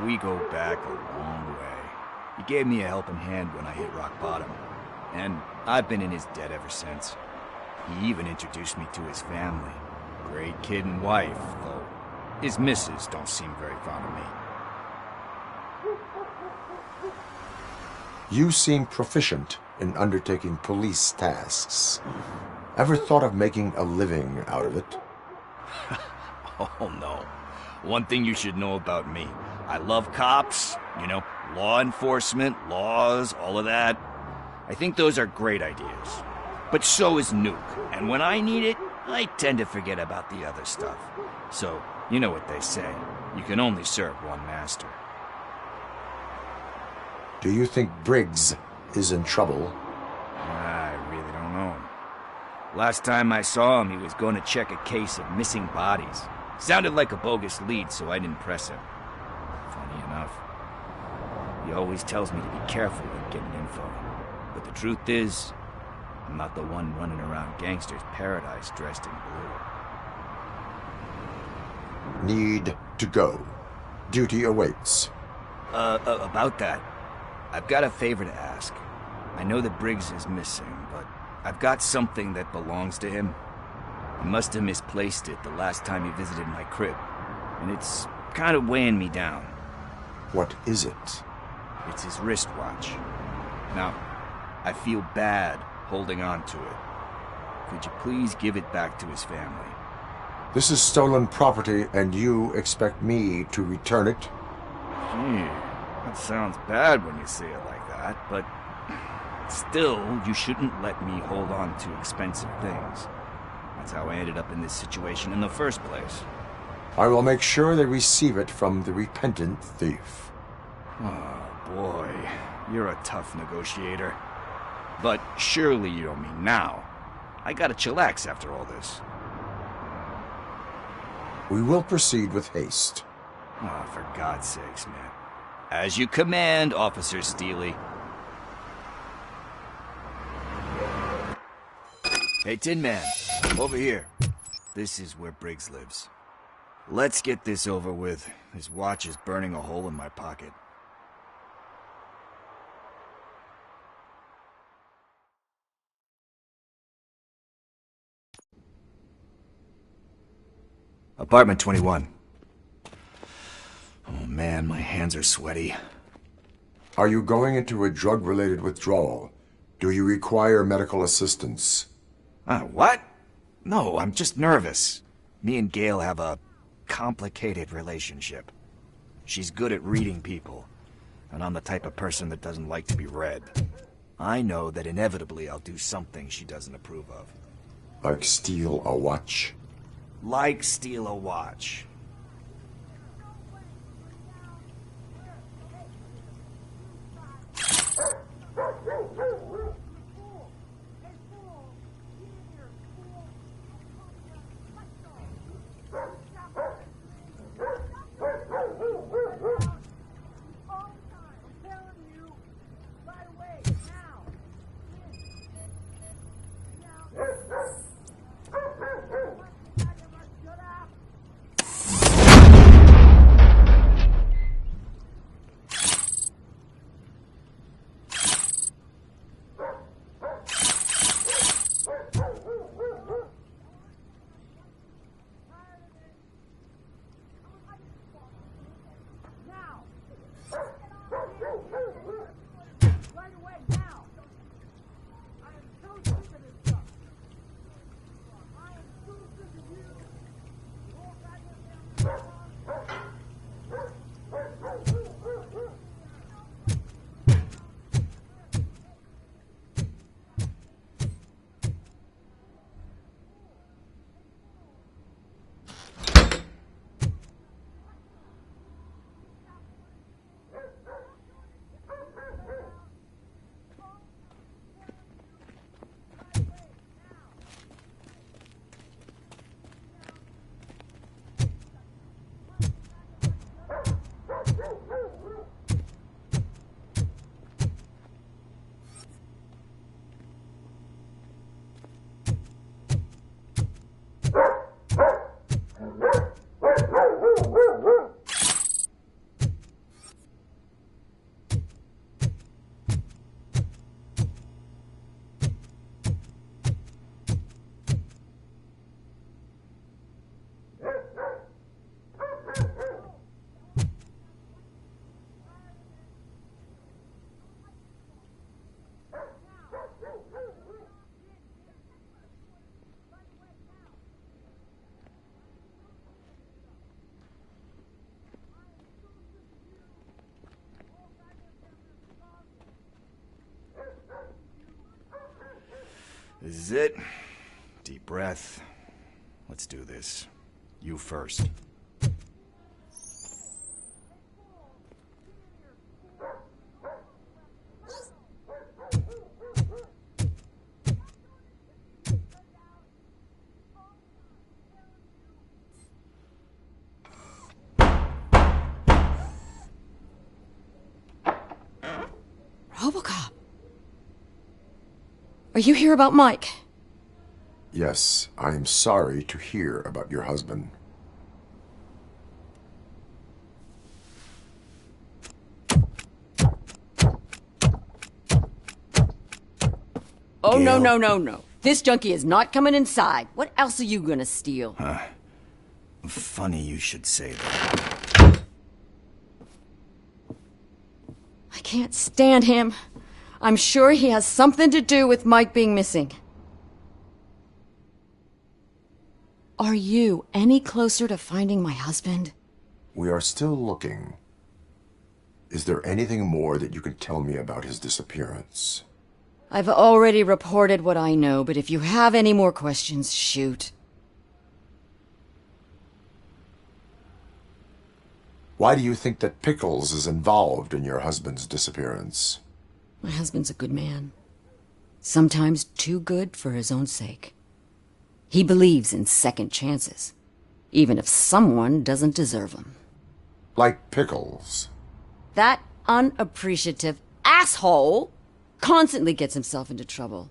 We go back a long way. He gave me a helping hand when I hit rock bottom, and I've been in his debt ever since. He even introduced me to his family. Great kid and wife, though his missus don't seem very fond of me. You seem proficient in undertaking police tasks. Ever thought of making a living out of it? Oh no. One thing you should know about me. I love cops, law enforcement, laws, all of that. I think those are great ideas. But so is Nuke, and when I need it, I tend to forget about the other stuff. So, you know what they say. You can only serve one master. Do you think Briggs is in trouble? I really don't know. Last time I saw him, he was going to check a case of missing bodies. Sounded like a bogus lead, so I didn't press him. Funny enough. He always tells me to be careful when getting info. But the truth is, I'm not the one running around gangsters' paradise dressed in blue. Need to go. Duty awaits. About that, I've got a favor to ask. I know that Briggs is missing, but I've got something that belongs to him. He must have misplaced it the last time he visited my crib, and it's kind of weighing me down. What is it? It's his wristwatch. Now, I feel bad holding on to it. Could you please give it back to his family? This is stolen property, and you expect me to return it? Gee, that sounds bad when you say it like that, but still, you shouldn't let me hold on to expensive things. That's how I ended up in this situation in the first place. I will make sure they receive it from the repentant thief. Oh, boy. You're a tough negotiator. But surely you don't mean now. I gotta chillax after all this. We will proceed with haste. Oh, for God's sakes, man. As you command, Officer Steely. Hey, Tin Man, over here. This is where Briggs lives. Let's get this over with. His watch is burning a hole in my pocket. Apartment 21. Oh man, my hands are sweaty. Are you going into a drug-related withdrawal? Do you require medical assistance? What? No, I'm just nervous. Me and Gail have a complicated relationship. She's good at reading people, and I'm the type of person that doesn't like to be read. I know that inevitably I'll do something she doesn't approve of. Like steal a watch? Like steal a watch. is it. Deep breath. Let's do this. You first. Robocop. Are you here about Mike? Yes, I am sorry to hear about your husband. Oh, Gail. no. This junkie is not coming inside. What else are you gonna steal? Funny you should say that. I can't stand him. I'm sure he has something to do with Mike being missing. Are you any closer to finding my husband? We are still looking. Is there anything more that you can tell me about his disappearance? I've already reported what I know, but if you have any more questions, shoot. Why do you think that Pickles is involved in your husband's disappearance? My husband's a good man. Sometimes too good for his own sake. He believes in second chances, even if someone doesn't deserve them. Like Pickles. That unappreciative asshole constantly gets himself into trouble.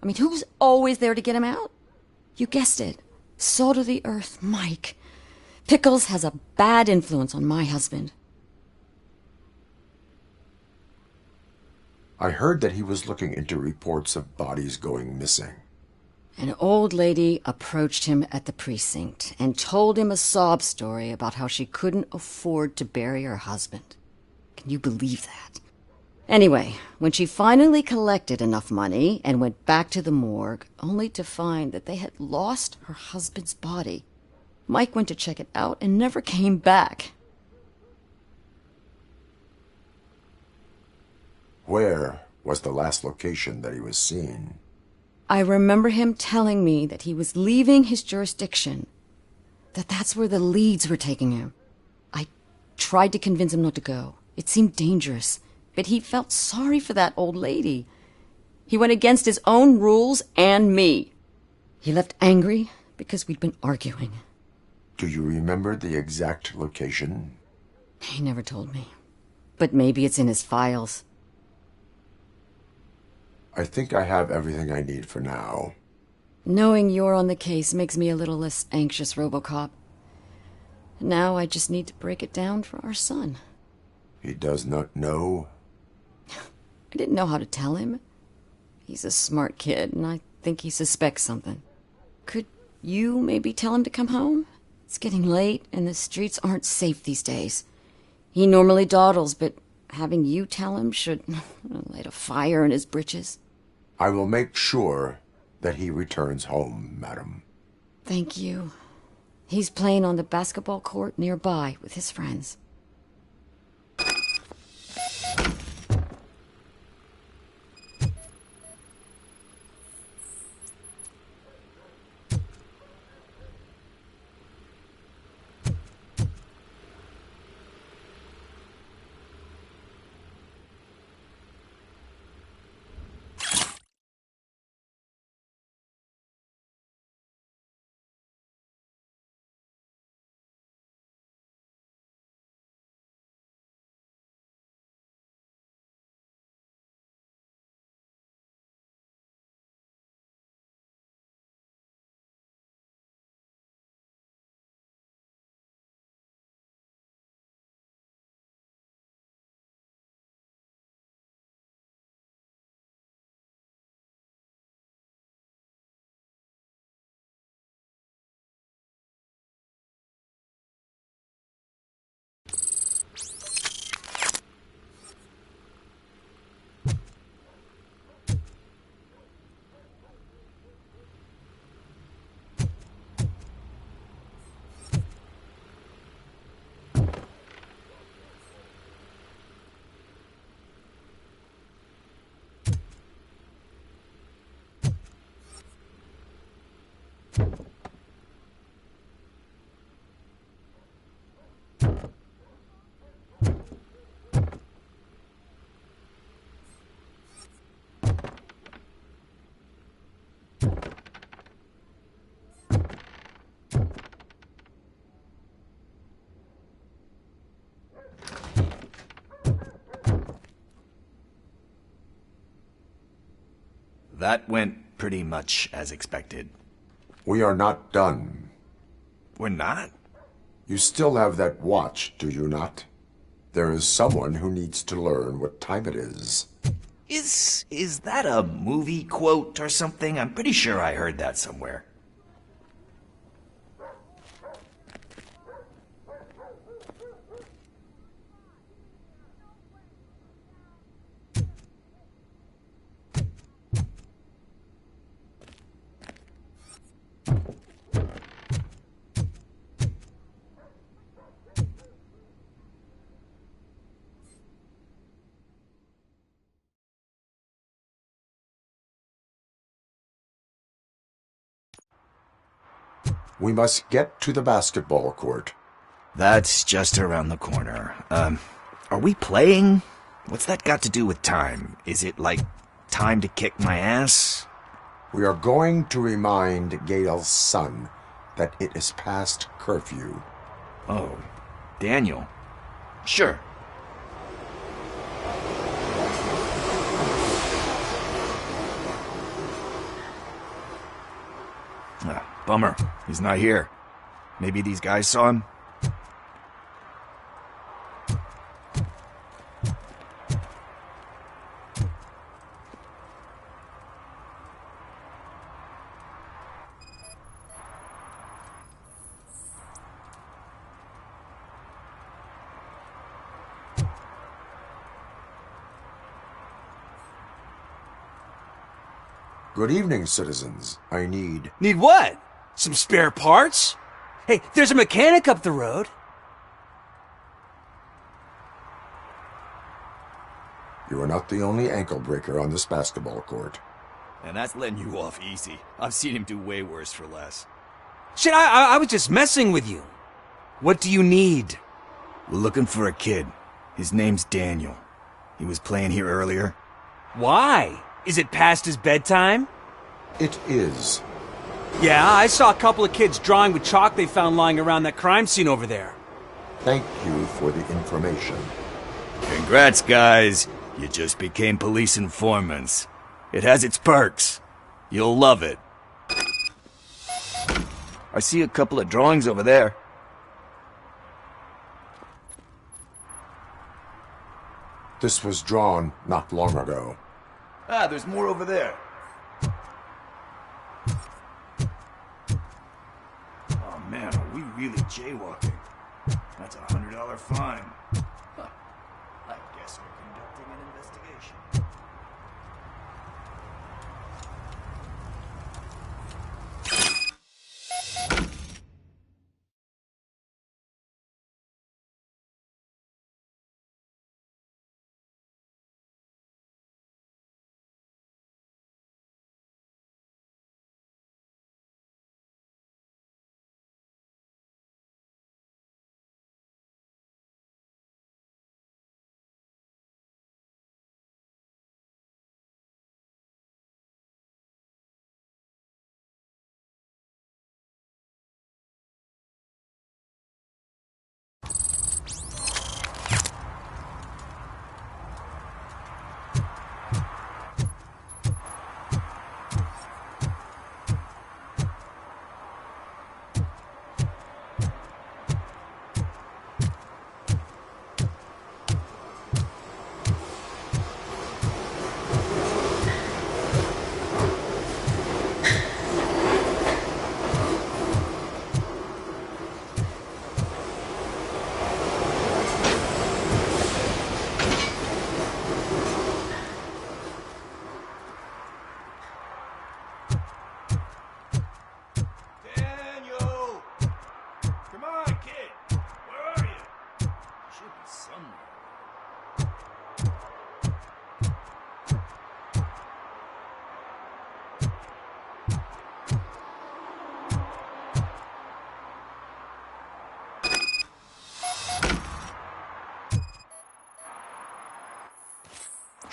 I mean, who's always there to get him out? You guessed it. Salt of the earth, Mike. Pickles has a bad influence on my husband. I heard that he was looking into reports of bodies going missing. An old lady approached him at the precinct and told him a sob story about how she couldn't afford to bury her husband. Can you believe that? Anyway, when she finally collected enough money and went back to the morgue, only to find that they had lost her husband's body, Mike went to check it out and never came back. Where was the last location that he was seen? I remember him telling me that he was leaving his jurisdiction, that's where the leads were taking him. I tried to convince him not to go. It seemed dangerous, but he felt sorry for that old lady. He went against his own rules and me. He left angry because we'd been arguing. Do you remember the exact location? He never told me, but maybe it's in his files. I think I have everything I need for now. Knowing you're on the case makes me a little less anxious, Robocop. Now I just need to break it down for our son. He does not know? I didn't know how to tell him. He's a smart kid, and I think he suspects something. Could you maybe tell him to come home? It's getting late, and the streets aren't safe these days. He normally dawdles, but having you tell him should light a fire in his britches. I will make sure that he returns home, madam. Thank you. He's playing on the basketball court nearby with his friends. That went pretty much as expected. We are not done. We're not? You still have that watch, do you not? There is someone who needs to learn what time it is. Is that a movie quote or something? I'm pretty sure I heard that somewhere. We must get to the basketball court. That's just around the corner. Are we playing? What's that got to do with time? Is it like time to kick my ass? We are going to remind Gail's son that it is past curfew. Oh, Daniel. Sure. Bummer. He's not here. Maybe these guys saw him? Good evening, citizens. I need... Need what? Some spare parts? Hey, there's a mechanic up the road. You are not the only ankle breaker on this basketball court. And that's letting you off easy. I've seen him do way worse for less. Shit, I was just messing with you. What do you need? We're looking for a kid. His name's Daniel. He was playing here earlier. Why? Is it past his bedtime? It is. Yeah, I saw a couple of kids drawing with chalk they found lying around that crime scene over there. Thank you for the information. Congrats, guys. You just became police informants. It has its perks. You'll love it. I see a couple of drawings over there. This was drawn not long ago. Ah, there's more over there. Oh man, are we really jaywalking? That's $100 fine. Huh. I guess we're conducting an investigation.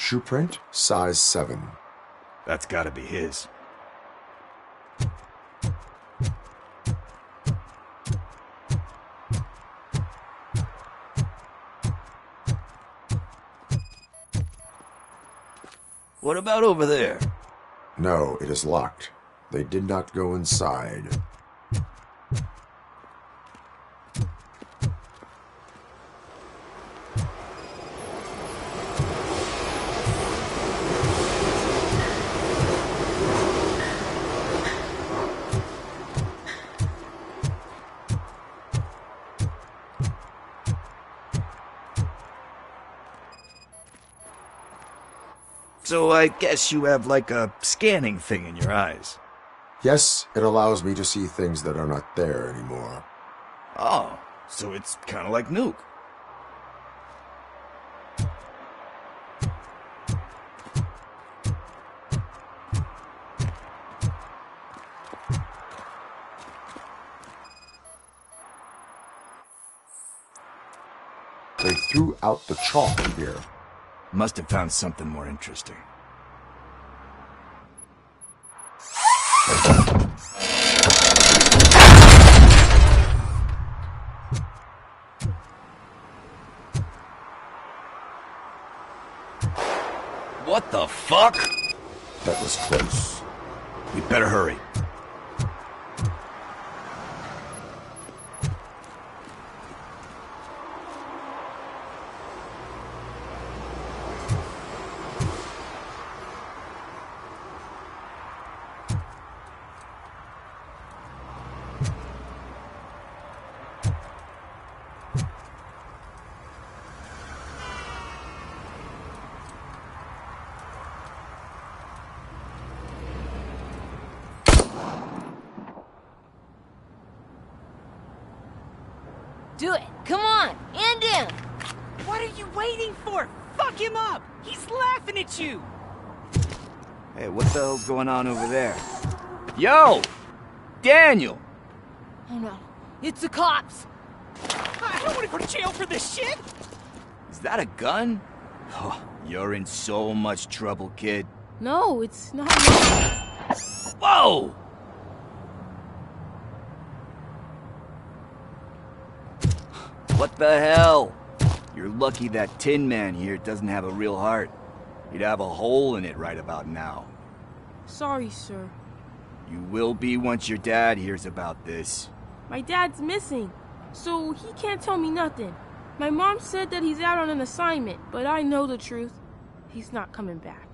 Shoe print, size 7. That's gotta be his. What about over there? No, it is locked. They did not go inside. So I guess you have like a scanning thing in your eyes. Yes, it allows me to see things that are not there anymore. Oh, so it's kind of like Nuke. They threw out the chalk here. Must have found something more interesting. What the fuck? That was close. We better hurry. Do it! Come on! End him! What are you waiting for? Fuck him up! He's laughing at you! Hey, what the hell's going on over there? Yo! Daniel! Oh no, it's the cops! I don't want to go to jail for this shit! Is that a gun? Oh, you're in so much trouble, kid. No, it's not. Whoa! What the hell? You're lucky that Tin Man here doesn't have a real heart. He'd have a hole in it right about now. Sorry, sir. You will be once your dad hears about this. My dad's missing, so he can't tell me nothing. My mom said that he's out on an assignment, but I know the truth. He's not coming back.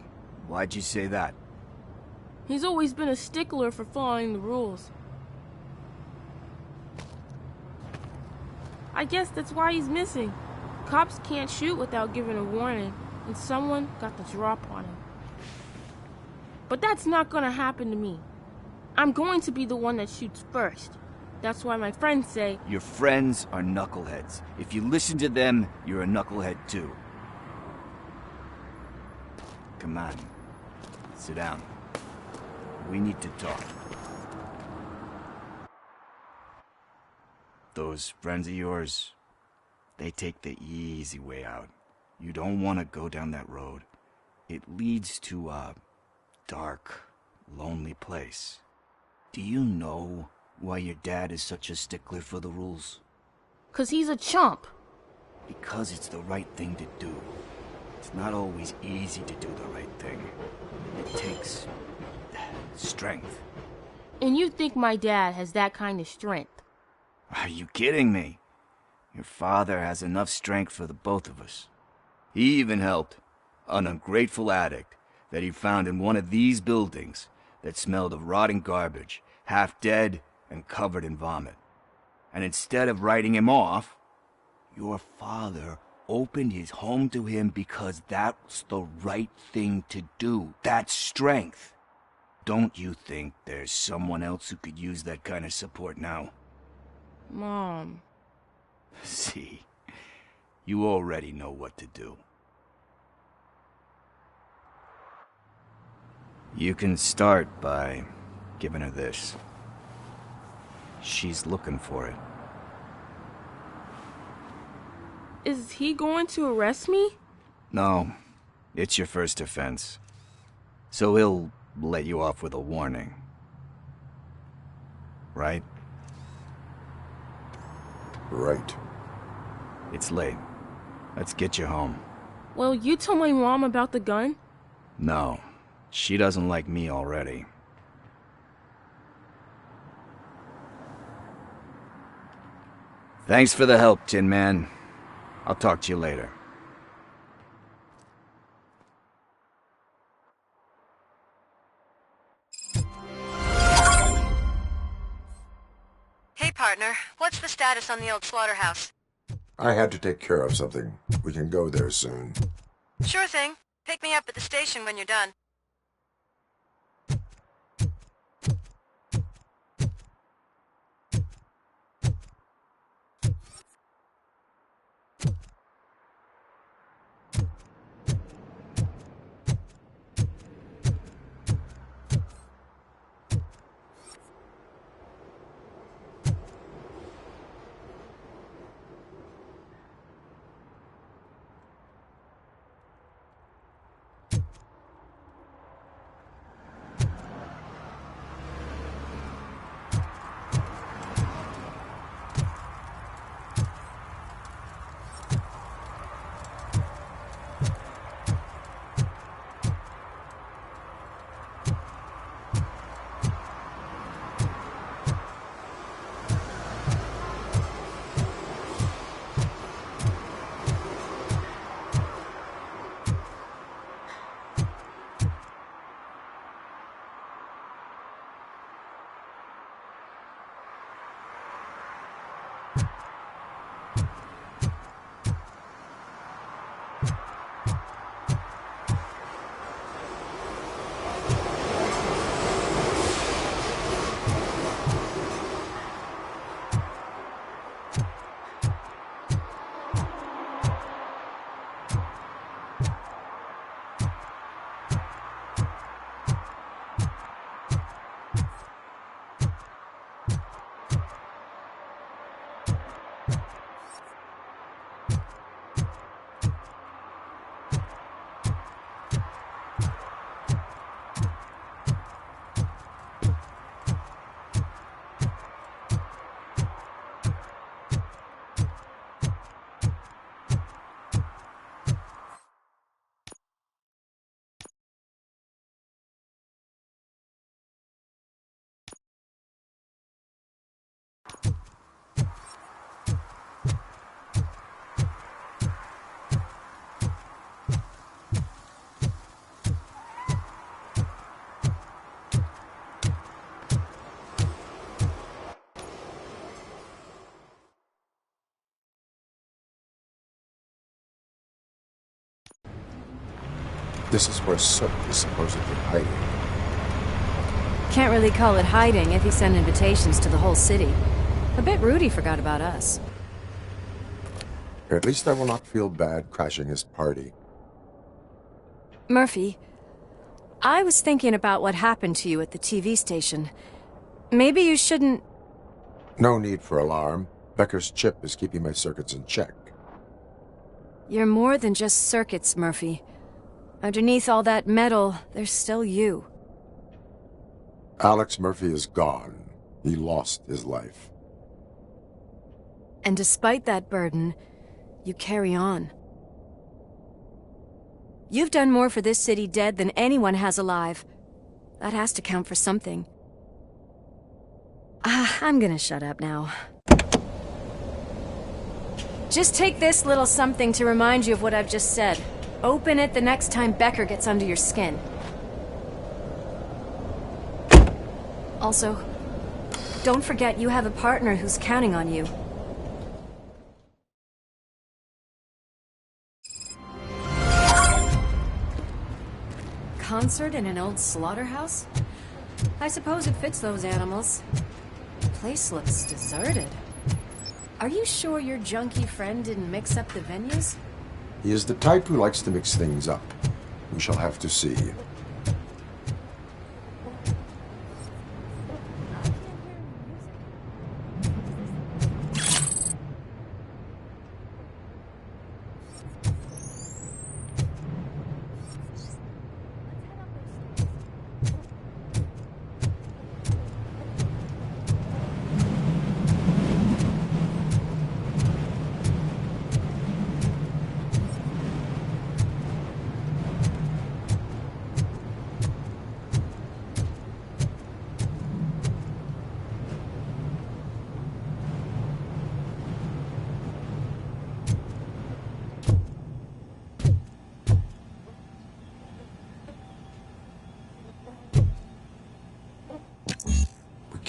Why'd you say that? He's always been a stickler for following the rules. I guess that's why he's missing. Cops can't shoot without giving a warning, and someone got the drop on him. But that's not gonna happen to me. I'm going to be the one that shoots first. That's why my friends say... Your friends are knuckleheads. If you listen to them, you're a knucklehead too. Come on. Sit down. We need to talk. Those friends of yours, they take the easy way out. You don't want to go down that road. It leads to a dark, lonely place. Do you know why your dad is such a stickler for the rules? 'Cause he's a chump. Because it's the right thing to do. It's not always easy to do the right thing. It takes strength. And you think my dad has that kind of strength? Are you kidding me? Your father has enough strength for the both of us. He even helped an ungrateful addict that he found in one of these buildings that smelled of rotting garbage, half dead and covered in vomit. And instead of writing him off, your father opened his home to him because that's the right thing to do. That's strength. Don't you think there's someone else who could use that kind of support now? Mom. See, you already know what to do. You can start by giving her this. She's looking for it. Is he going to arrest me? No, It's your first offense. So he'll let you off with a warning. Right? Right. It's late. Let's get you home. Well, you told my mom about the gun? No. She doesn't like me already. Thanks for the help, Tin Man. I'll talk to you later. Hey, partner. What's the status on the old slaughterhouse? I had to take care of something. We can go there soon. Sure thing. Pick me up at the station when you're done. This is where Sook is supposedly hiding. Can't really call it hiding if he sent invitations to the whole city. A bit rude he forgot about us. At least I will not feel bad crashing his party. Murphy, I was thinking about what happened to you at the TV station. Maybe you shouldn't... No need for alarm. Becker's chip is keeping my circuits in check. You're more than just circuits, Murphy. Underneath all that metal, there's still you. Alex Murphy is gone. He lost his life. And despite that burden, you carry on. You've done more for this city dead than anyone has alive. That has to count for something. I'm gonna shut up now. Just take this little something to remind you of what I've just said. Open it the next time Becker gets under your skin. Also, don't forget you have a partner who's counting on you. Concert in an old slaughterhouse? I suppose it fits those animals. The place looks deserted. Are you sure your junkie friend didn't mix up the venues? He is the type who likes to mix things up. We shall have to see.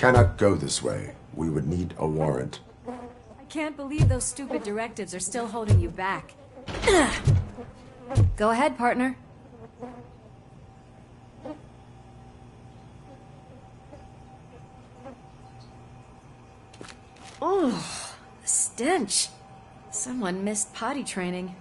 cannot go this way. We would need a warrant. I can't believe those stupid directives are still holding you back. Go ahead, partner. Oh, the stench. Someone missed potty training.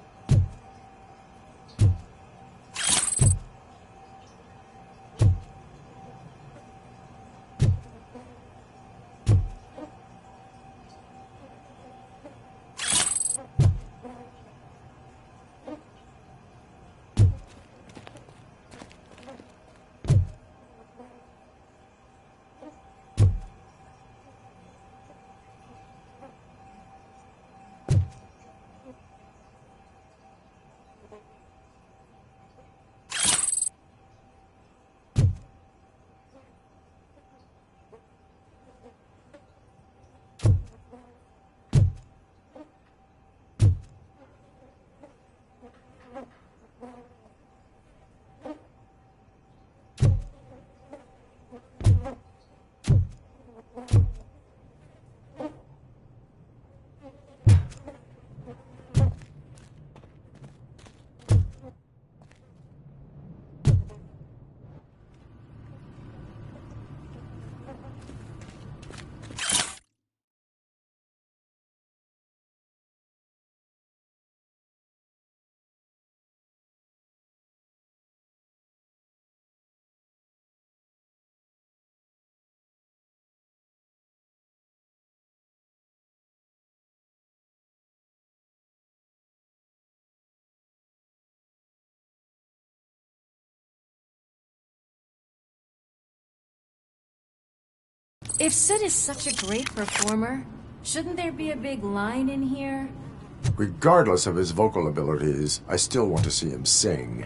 If Sid is such a great performer, shouldn't there be a big line in here? Regardless of his vocal abilities, I still want to see him sing.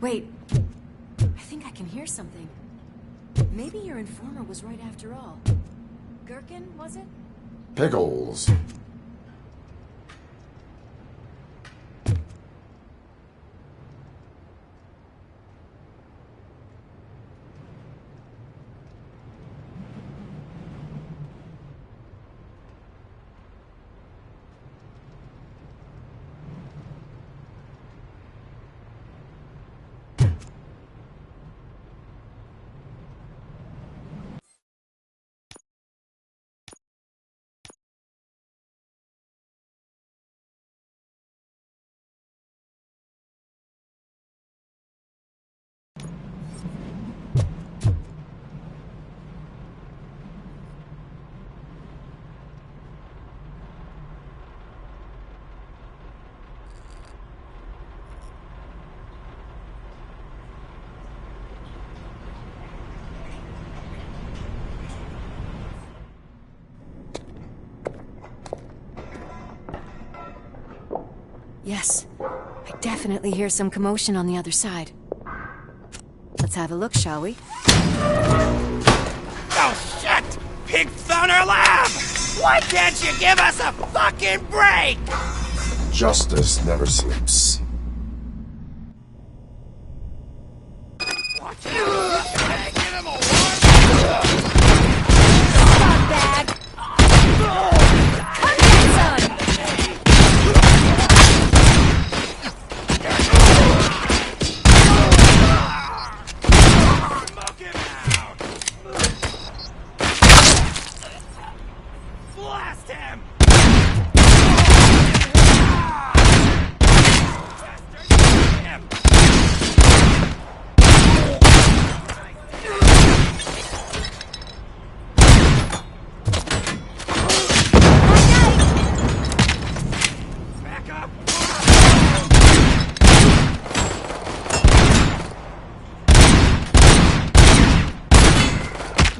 Wait, I think I can hear something. Maybe your informer was right after all. Gherkin, was it? Pickles. Yes, I definitely hear some commotion on the other side. Let's have a look, shall we? Oh, shit! pig found our lab! Why can't you give us a fucking break? Justice never sleeps. Watch out! Hey, give him a warning! Bag. Come get some. Smoke him out! Blast him! Him! Back up!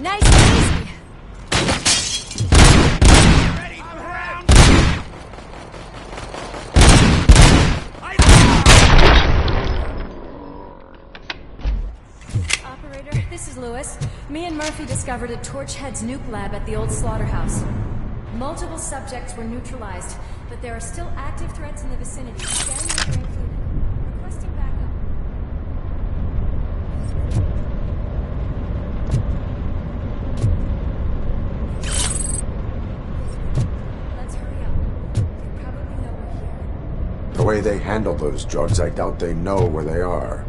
Nice and easy. Ready for round? Operator, this is Lewis. Me and Murphy discovered a Torchhead's nuke lab at the old slaughterhouse. Multiple subjects were neutralized, but there are still active threats in the vicinity. Scanning are included. Requesting backup. Let's hurry up. They probably know we're here. The way they handle those drugs, I doubt they know where they are.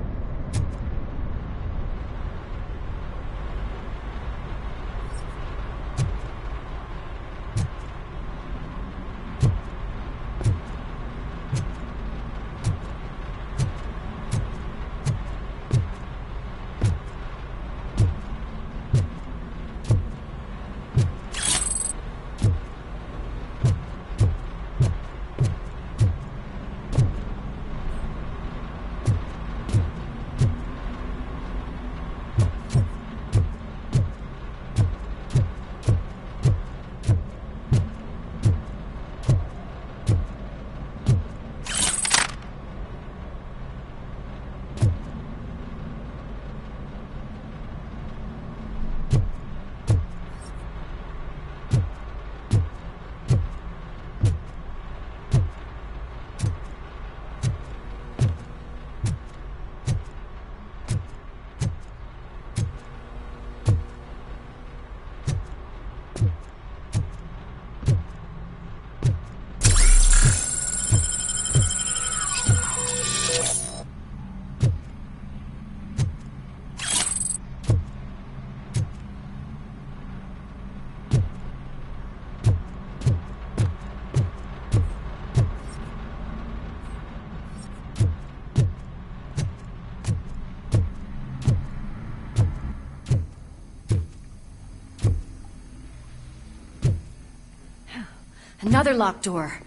Another locked door.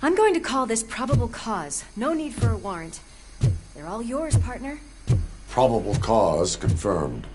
I'm going to call this probable cause. No need for a warrant. They're all yours, partner. Probable cause confirmed.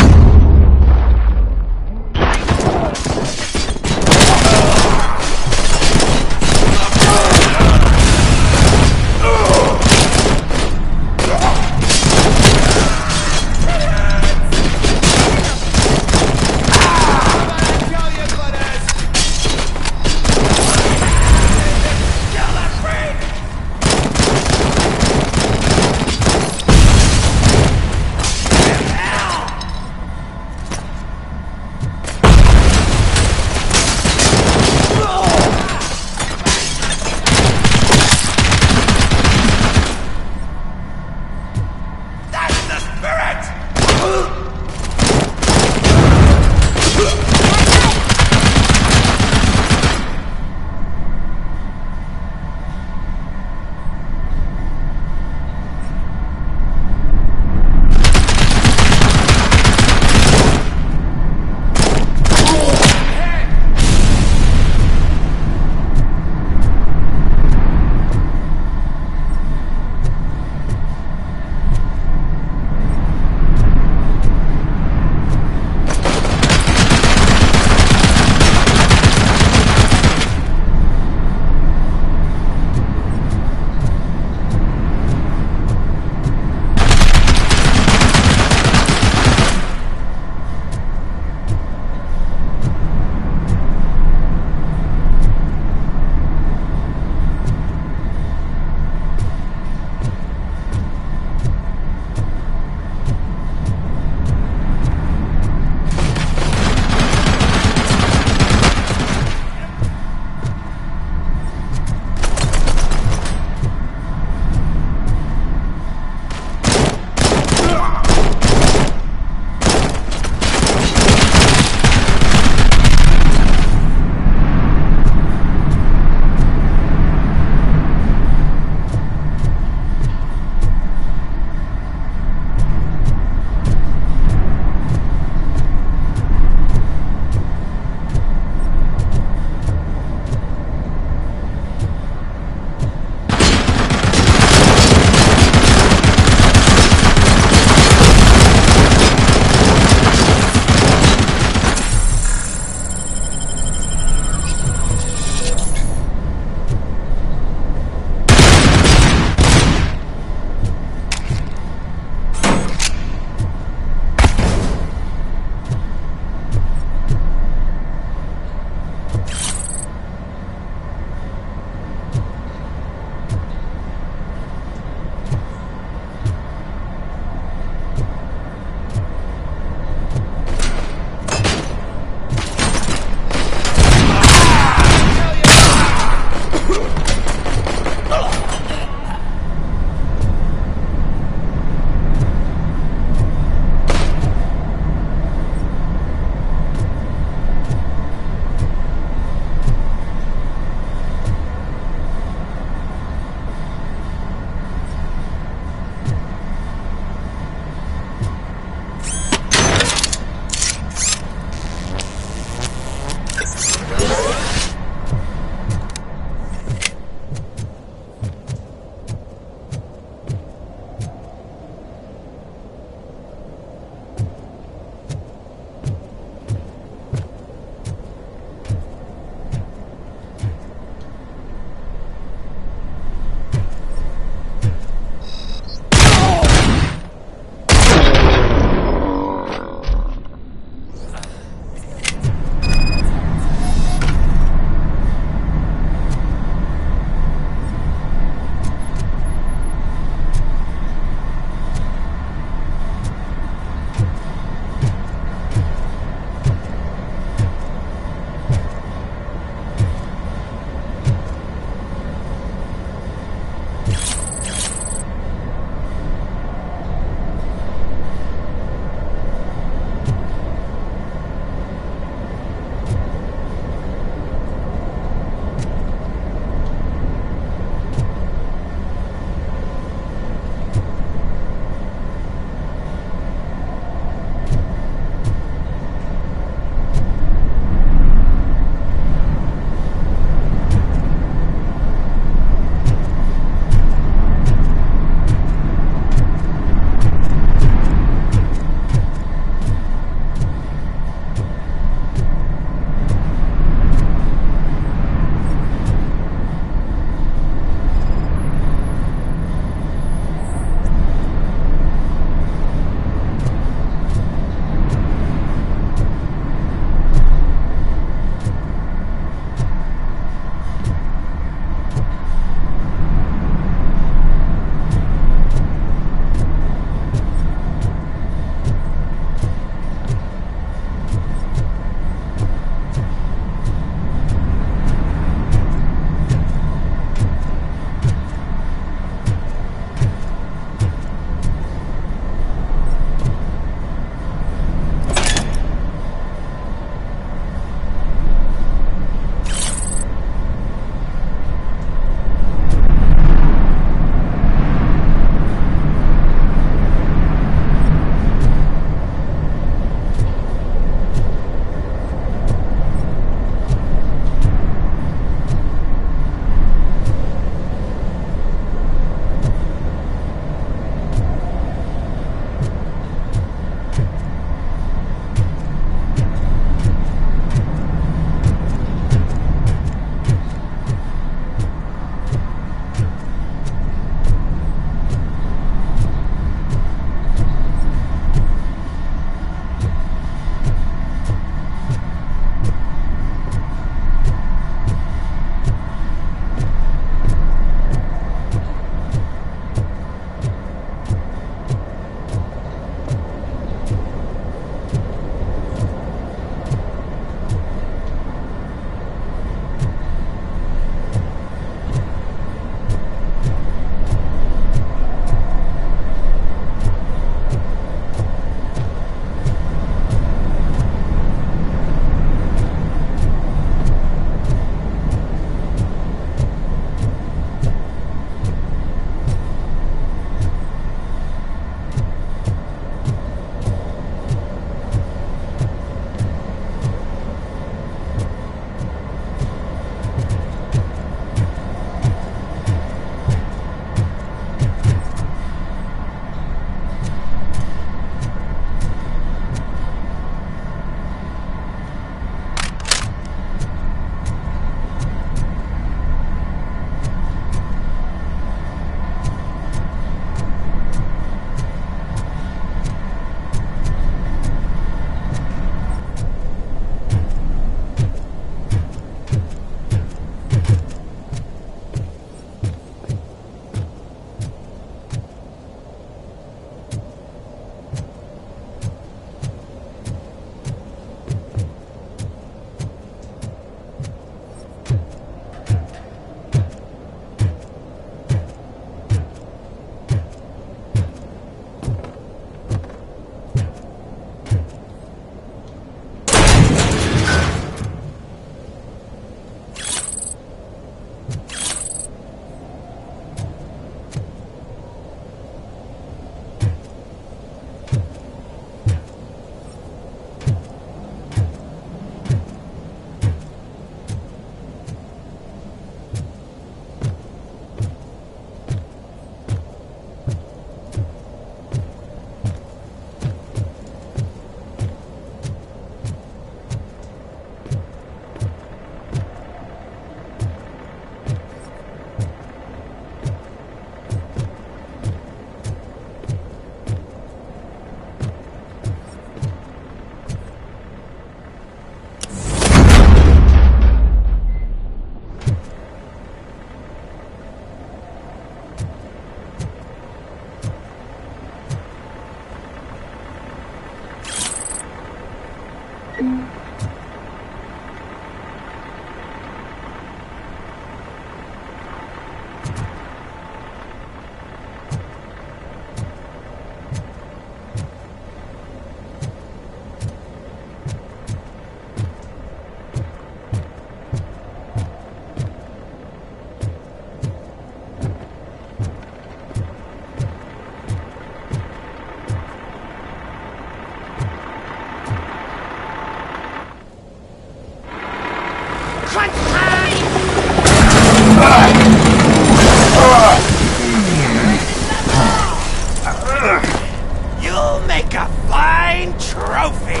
You'll make a fine trophy!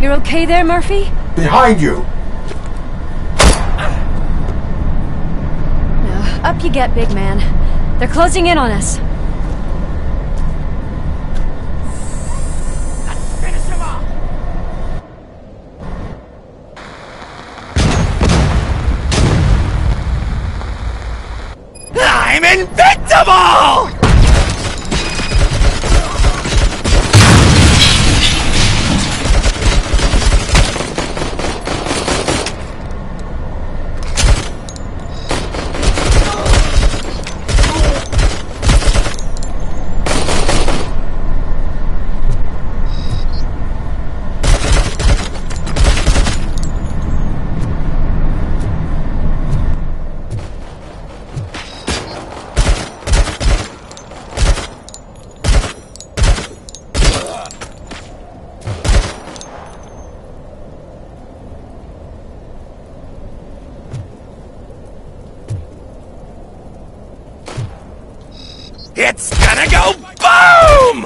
You're okay there, Murphy? Behind you! Up you get, big man. They're closing in on us. Finish him off! I'm invincible! It's gonna go boom!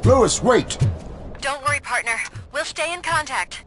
Lewis, wait! Don't worry, partner. We'll stay in contact.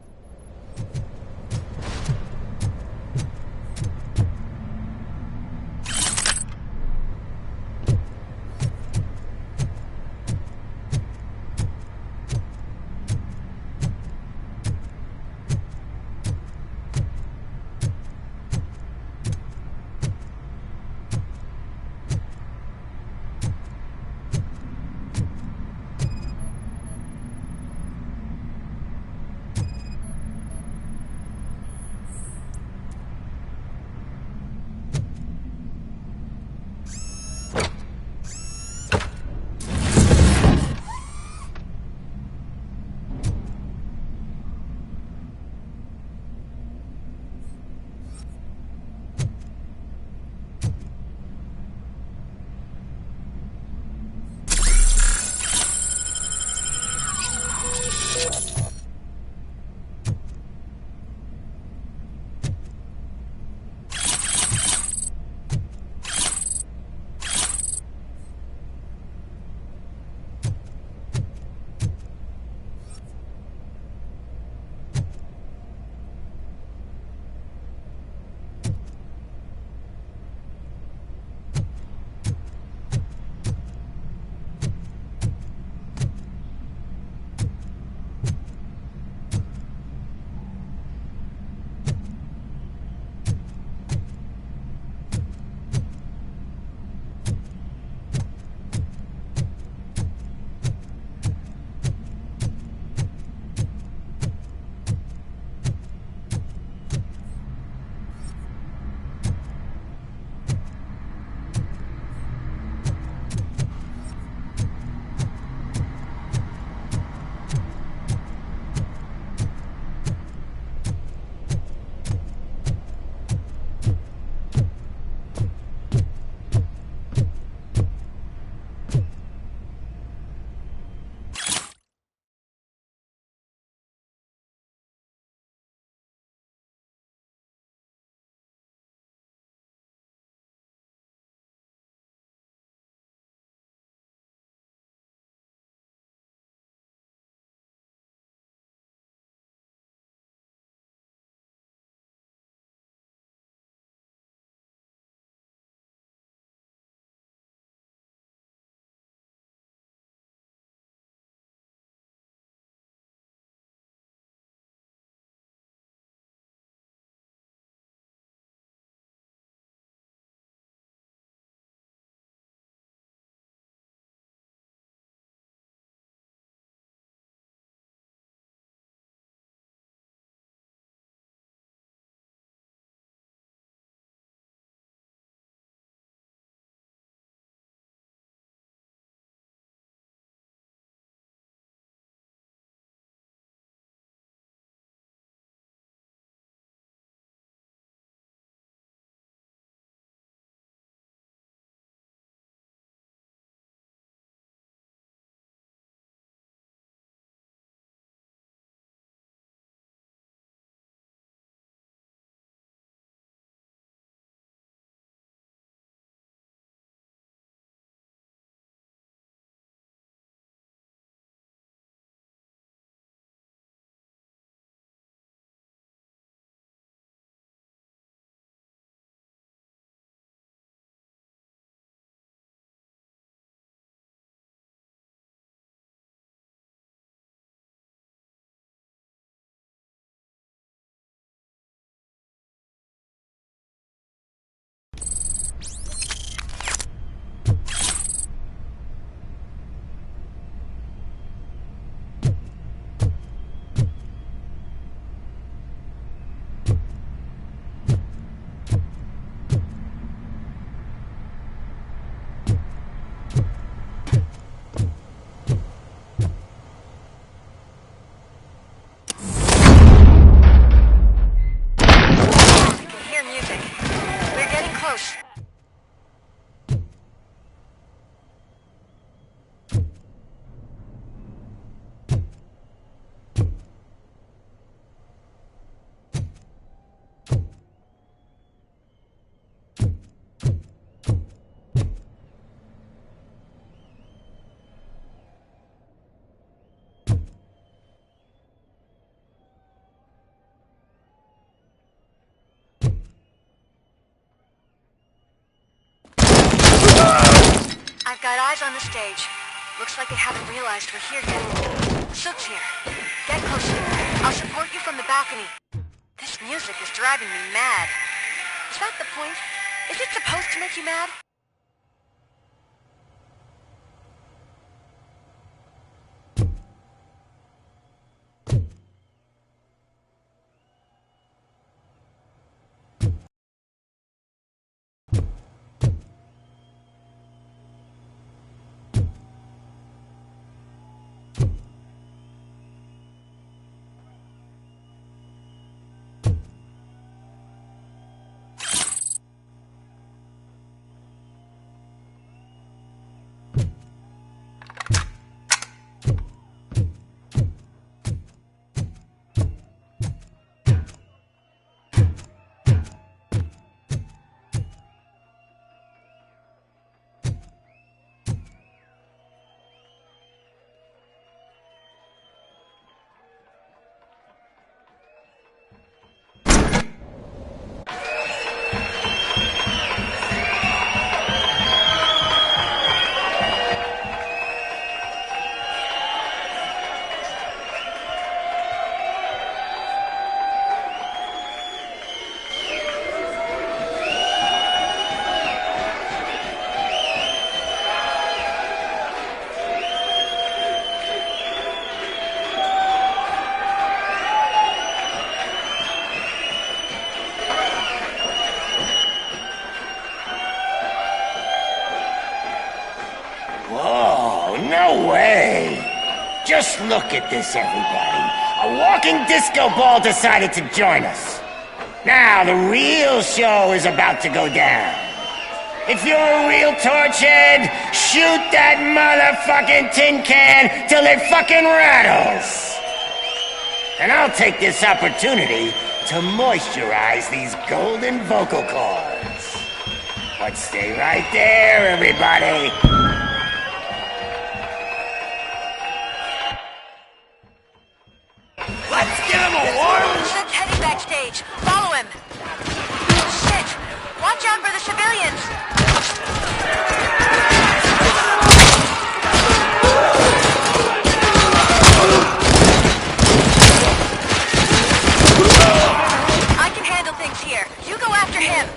I've got eyes on the stage. Looks like they haven't realized we're here yet. Sook's here. Get closer. I'll support you from the balcony. This music is driving me mad. Is that the point? Is it supposed to make you mad? No way! Just look at this, everybody. A walking disco ball decided to join us. Now the real show is about to go down. If you're a real torchhead, shoot that motherfucking tin can till it fucking rattles. And I'll take this opportunity to moisturize these golden vocal cords. But stay right there, everybody. Let's give him a warning! Sook's heading backstage. Follow him. Shit! Watch out for the civilians! I can handle things here. You go after him.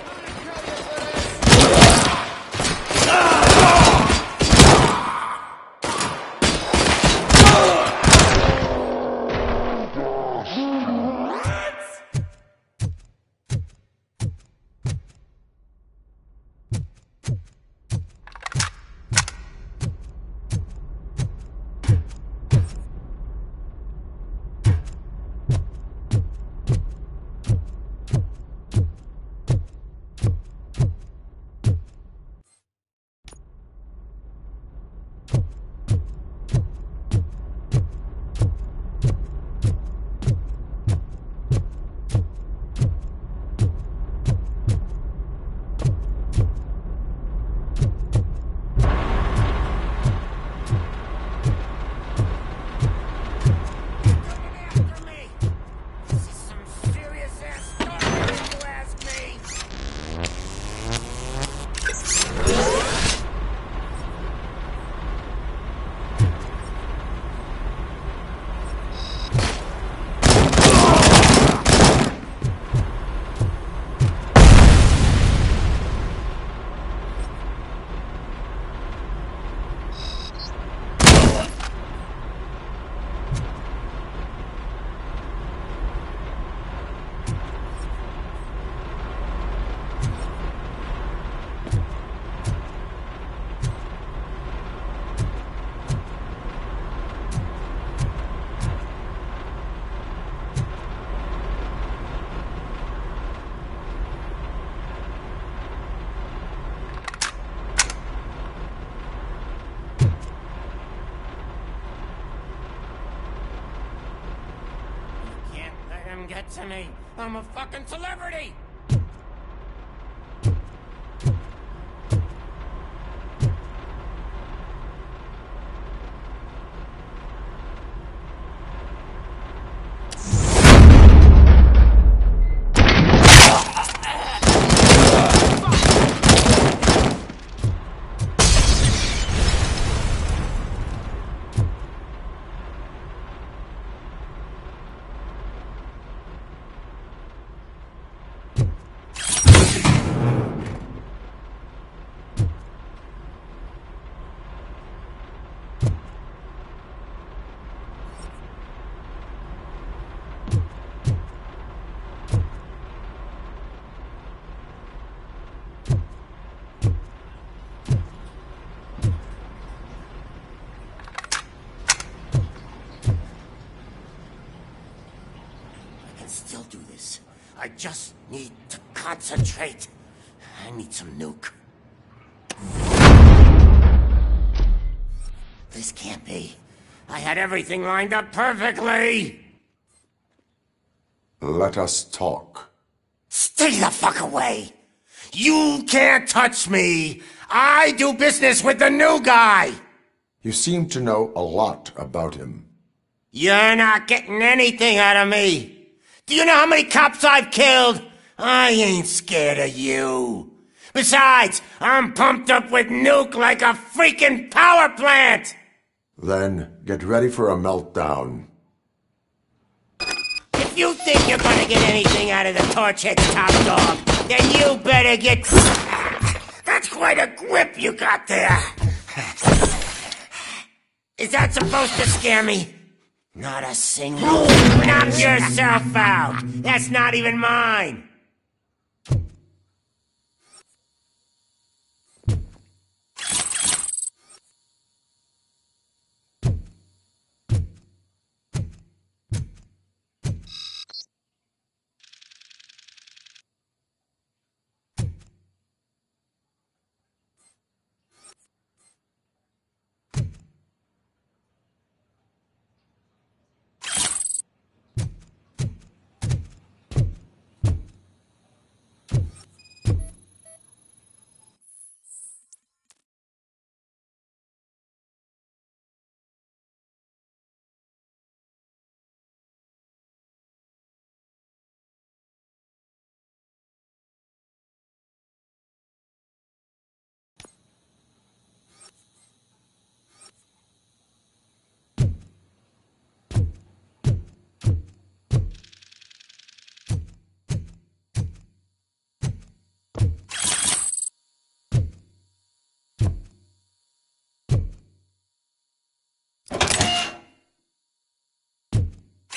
Get to me. I'm a fucking celebrity. I just need to concentrate. I need some nuke. This can't be. I had everything lined up perfectly! Let us talk. Stay the fuck away! You can't touch me! I do business with the new guy! You seem to know a lot about him. You're not getting anything out of me! Do you know how many cops I've killed? I ain't scared of you. Besides, I'm pumped up with nuke like a freaking power plant! Then get ready for a meltdown. If you think you're gonna get anything out of the Torchhead top dog, then you better get... That's quite a grip you got there. Is that supposed to scare me? Not a single... Knock yourself out! That's not even mine!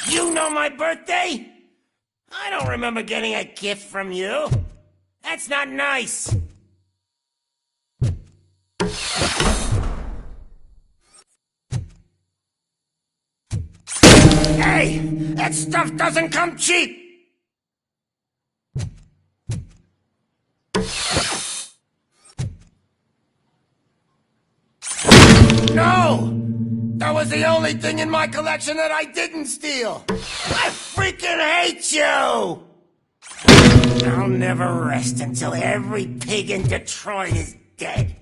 You know my birthday? I don't remember getting a gift from you. That's not nice. Hey, that stuff doesn't come cheap. No! That was the only thing in my collection that I didn't steal! I freaking hate you! I'll never rest until every pig in Detroit is dead.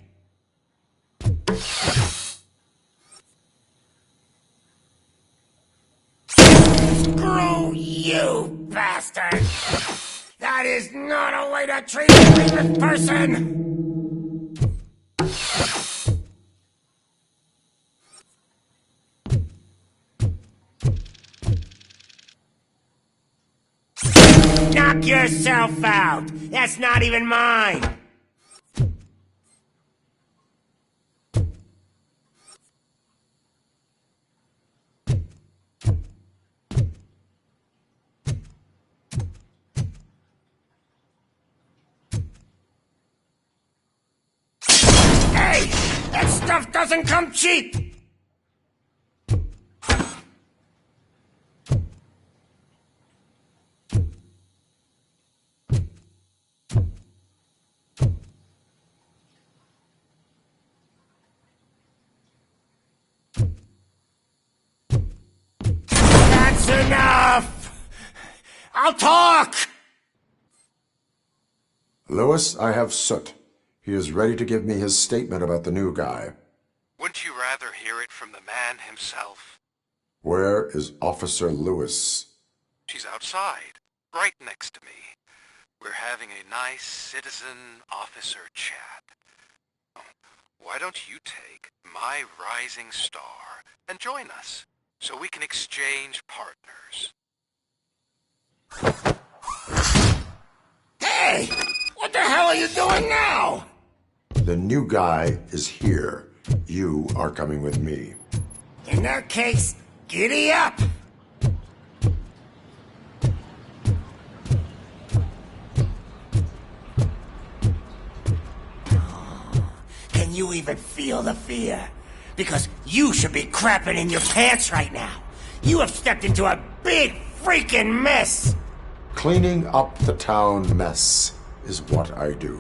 Screw you, bastard! That is not a way to treat a famous person! Knock yourself out! That's not even mine! Hey! That stuff doesn't come cheap! That's enough! I'll talk! Lewis, I have Soot. He is ready to give me his statement about the new guy. Wouldn't you rather hear it from the man himself? Where is Officer Lewis? She's outside, right next to me. We're having a nice citizen-officer chat. Why don't you take my rising star and join us, so we can exchange partners? Hey! What the hell are you doing now? The new guy is here. You are coming with me. In that case, giddy up! Can you even feel the fear? Because you should be crapping in your pants right now. You have stepped into a big freaking mess! Cleaning up the town mess is what I do.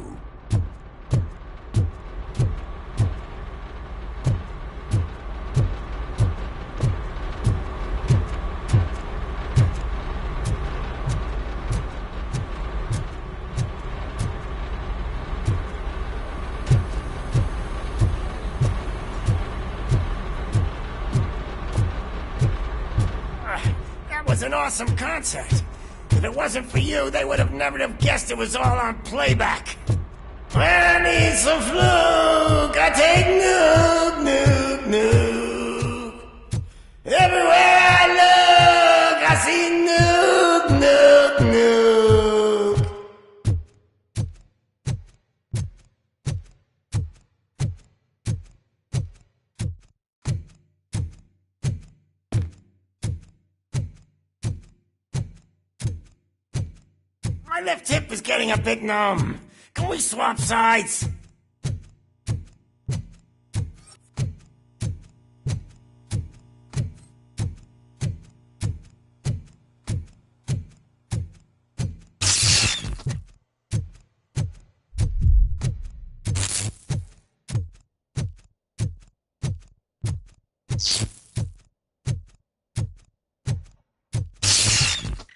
That was an awesome concert. If it wasn't for you, they would have never have guessed it was all on playback. When I need some fluke, I take Nuke, Nuke, Nuke. Everywhere I look, I see Nuke, Nuke, Nuke. My left hip is getting a bit numb. Can we swap sides?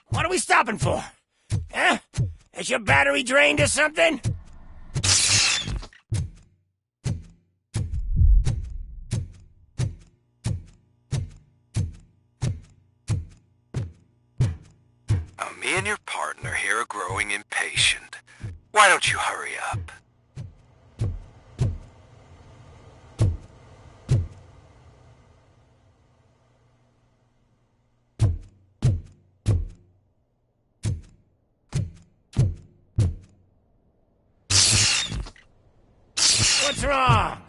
What are we stopping for? Huh? Is your battery drained or something? Now, me and your partner here are growing impatient. Why don't you hurry up? What's wrong?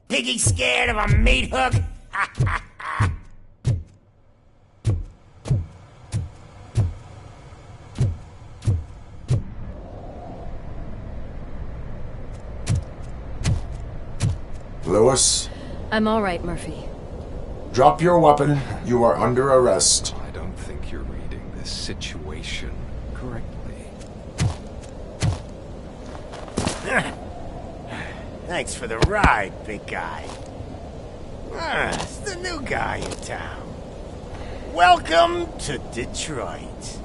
Piggy scared of a meat hook? Lewis, I'm all right, Murphy. drop your weapon. You are under arrest. I don't think you're reading this situation correctly. Thanks for the ride, big guy. It's the new guy in town. Welcome to Detroit.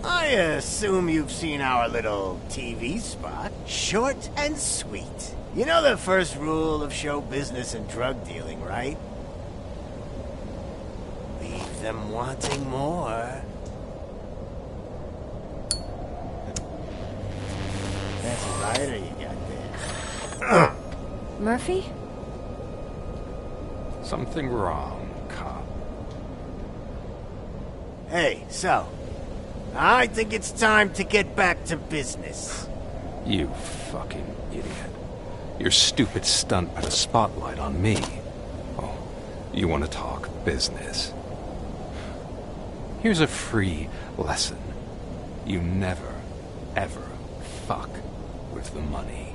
I assume you've seen our little TV spot. Short and sweet. You know the first rule of show business and drug dealing, right? Leave them wanting more. That's a lighter you got there. Murphy? Something wrong, cop. Hey, so, I think it's time to get back to business. You fucking idiot. Your stupid stunt put a spotlight on me. Oh, you want to talk business? Here's a free lesson. You never, ever fuck with the money.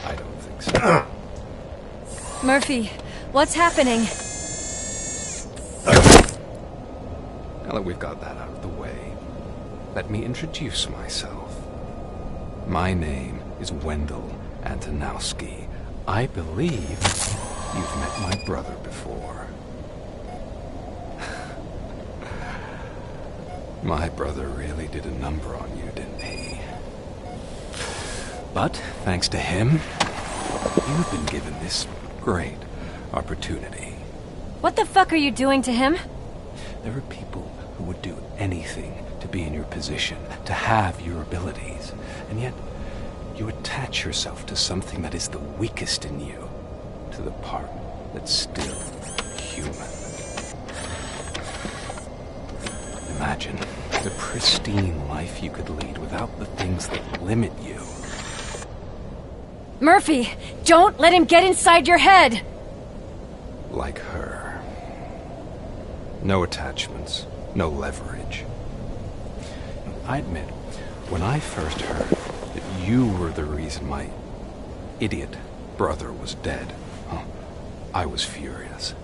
I don't think so. Murphy, what's happening? Now that we've got that out of the way, let me introduce myself. My name is Wendell Antonowski. I believe you've met my brother before. My brother really did a number on you, didn't he? But, thanks to him, you've been given this great opportunity. What the fuck are you doing to him? There are people who would do anything to be in your position, to have your abilities, and yet you attach yourself to something that is the weakest in you, to the part that's still human. Imagine the pristine life you could lead without the things that limit you. Murphy, don't let him get inside your head! Like her. No attachments, no leverage. I admit, when I first heard that you were the reason my idiot brother was dead, I was furious.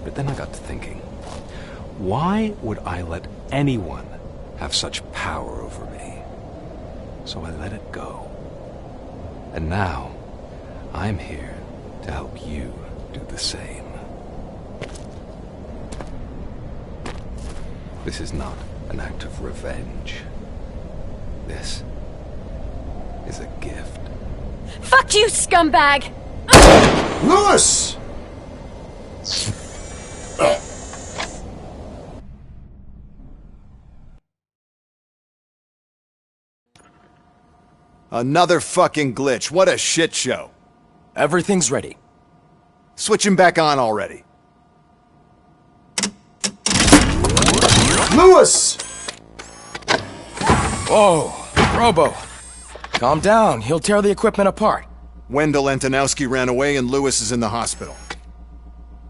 But then I got to thinking, why would I let anyone have such power over me? So I let it go. And now, I'm here to help you do the same. This is not an act of revenge. This is a gift. Fuck you, scumbag! Lewis! Another fucking glitch. What a shit show. Everything's ready. Switch him back on already. Lewis! Whoa, Robo. Calm down. He'll tear the equipment apart. Wendell Antonowski ran away and Lewis is in the hospital.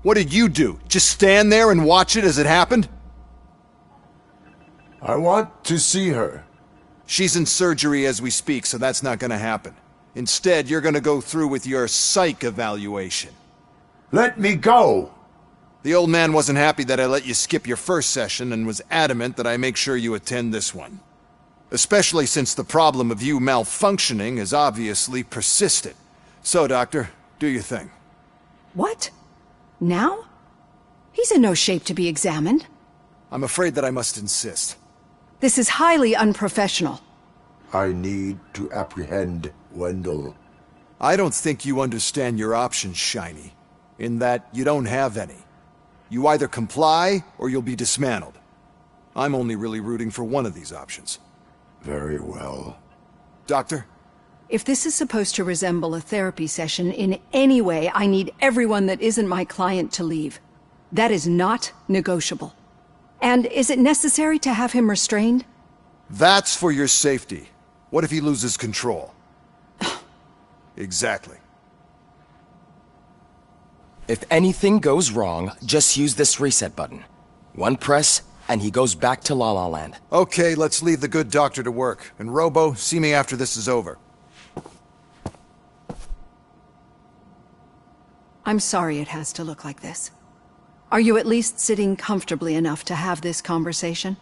What did you do? Just stand there and watch it as it happened? I want to see her. She's in surgery as we speak, so that's not gonna happen. Instead, you're gonna go through with your psych evaluation. Let me go! The old man wasn't happy that I let you skip your first session and was adamant that I make sure you attend this one. Especially since the problem of you malfunctioning has obviously persisted. So, Doctor, do your thing. What? Now? He's in no shape to be examined. I'm afraid that I must insist. This is highly unprofessional. I need to apprehend Wendell. I don't think you understand your options, Shiny. In that you don't have any. You either comply, or you'll be dismantled. I'm only really rooting for one of these options. Very well. Doctor? If this is supposed to resemble a therapy session in any way, I need everyone that isn't my client to leave. That is not negotiable. And is it necessary to have him restrained? That's for your safety. What if he loses control? Exactly. If anything goes wrong, just use this reset button. One press, and he goes back to La La Land. Okay, let's leave the good doctor to work. And Robo, see me after this is over. I'm sorry it has to look like this. Are you at least sitting comfortably enough to have this conversation?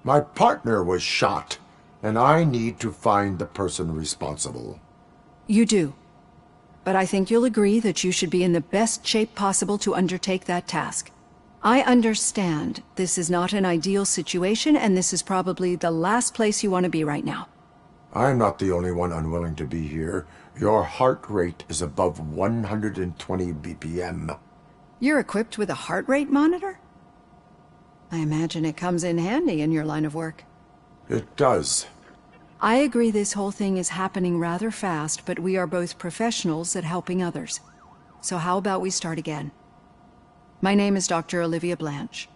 My partner was shot, and I need to find the person responsible. You do. But I think you'll agree that you should be in the best shape possible to undertake that task. I understand this is not an ideal situation, and this is probably the last place you want to be right now. I'm not the only one unwilling to be here. Your heart rate is above 120 BPM. You're equipped with a heart rate monitor? I imagine it comes in handy in your line of work. It does. I agree this whole thing is happening rather fast, but we are both professionals at helping others. So how about we start again? My name is Dr. Olivia Blanche.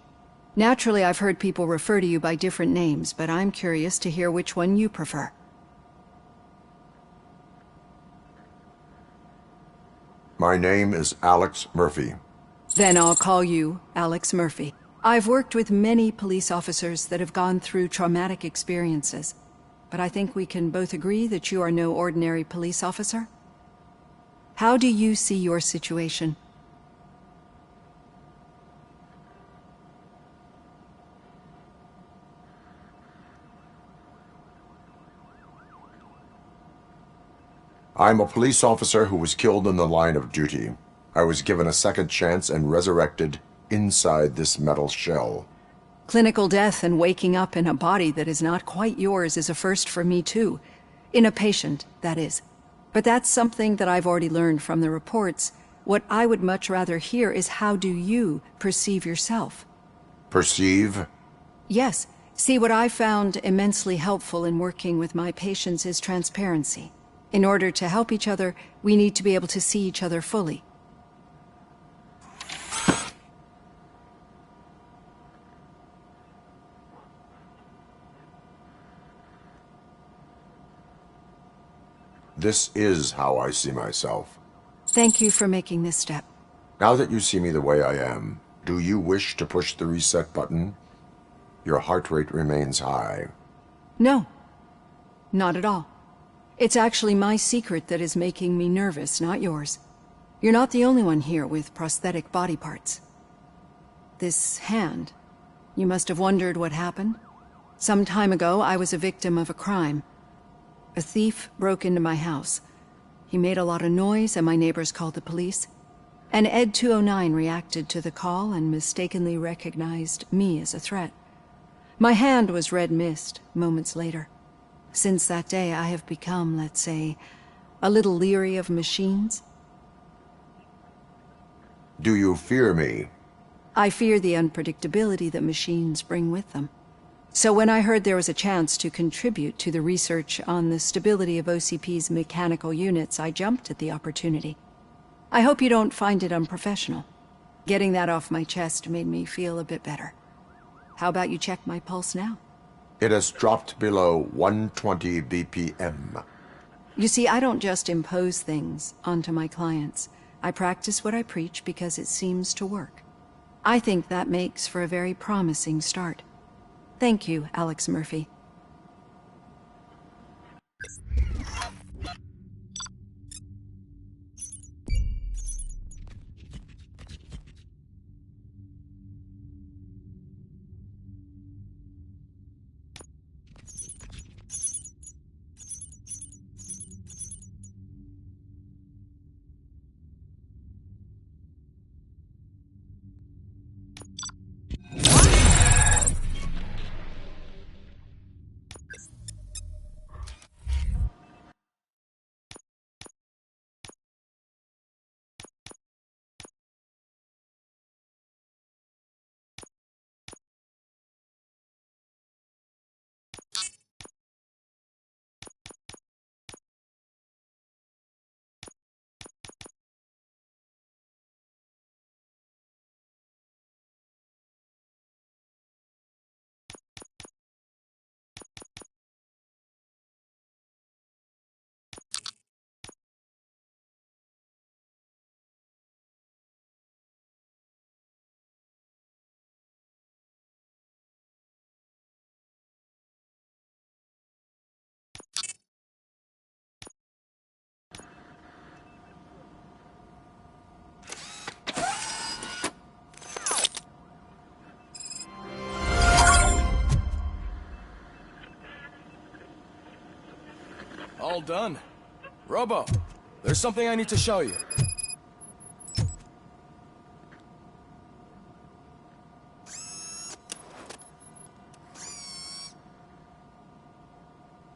Naturally, I've heard people refer to you by different names, but I'm curious to hear which one you prefer. My name is Alex Murphy. Then I'll call you Alex Murphy. I've worked with many police officers that have gone through traumatic experiences, but I think we can both agree that you are no ordinary police officer. How do you see your situation? I'm a police officer who was killed in the line of duty. I was given a second chance and resurrected inside this metal shell. Clinical death and waking up in a body that is not quite yours is a first for me too. In a patient, that is. But that's something that I've already learned from the reports. What I would much rather hear is how do you perceive yourself? Perceive? Yes. See, what I found immensely helpful in working with my patients is transparency. In order to help each other, we need to be able to see each other fully. This is how I see myself. Thank you for making this step. Now that you see me the way I am, do you wish to push the reset button? Your heart rate remains high. No. Not at all. It's actually my secret that is making me nervous, not yours. You're not the only one here with prosthetic body parts. This hand, you must have wondered what happened. Some time ago, I was a victim of a crime. A thief broke into my house. He made a lot of noise and my neighbors called the police. And Ed 209 reacted to the call and mistakenly recognized me as a threat. My hand was red mist moments later. Since that day, I have become, let's say, a little leery of machines. Do you fear me? I fear the unpredictability that machines bring with them. So when I heard there was a chance to contribute to the research on the stability of OCP's mechanical units, I jumped at the opportunity. I hope you don't find it unprofessional. Getting that off my chest made me feel a bit better. How about you check my pulse now? It has dropped below 120 BPM. You see, I don't just impose things onto my clients. I practice what I preach because it seems to work. I think that makes for a very promising start. Thank you, Alex Murphy. All done. Robo, there's something I need to show you.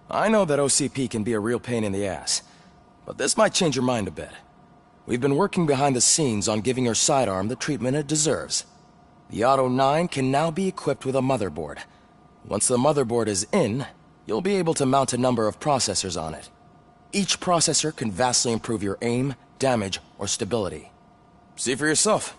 I know that OCP can be a real pain in the ass, but this might change your mind a bit. We've been working behind the scenes on giving your sidearm the treatment it deserves. The Auto 9 can now be equipped with a motherboard. Once the motherboard is in, you'll be able to mount a number of processors on it. Each processor can vastly improve your aim, damage, or stability. See for yourself.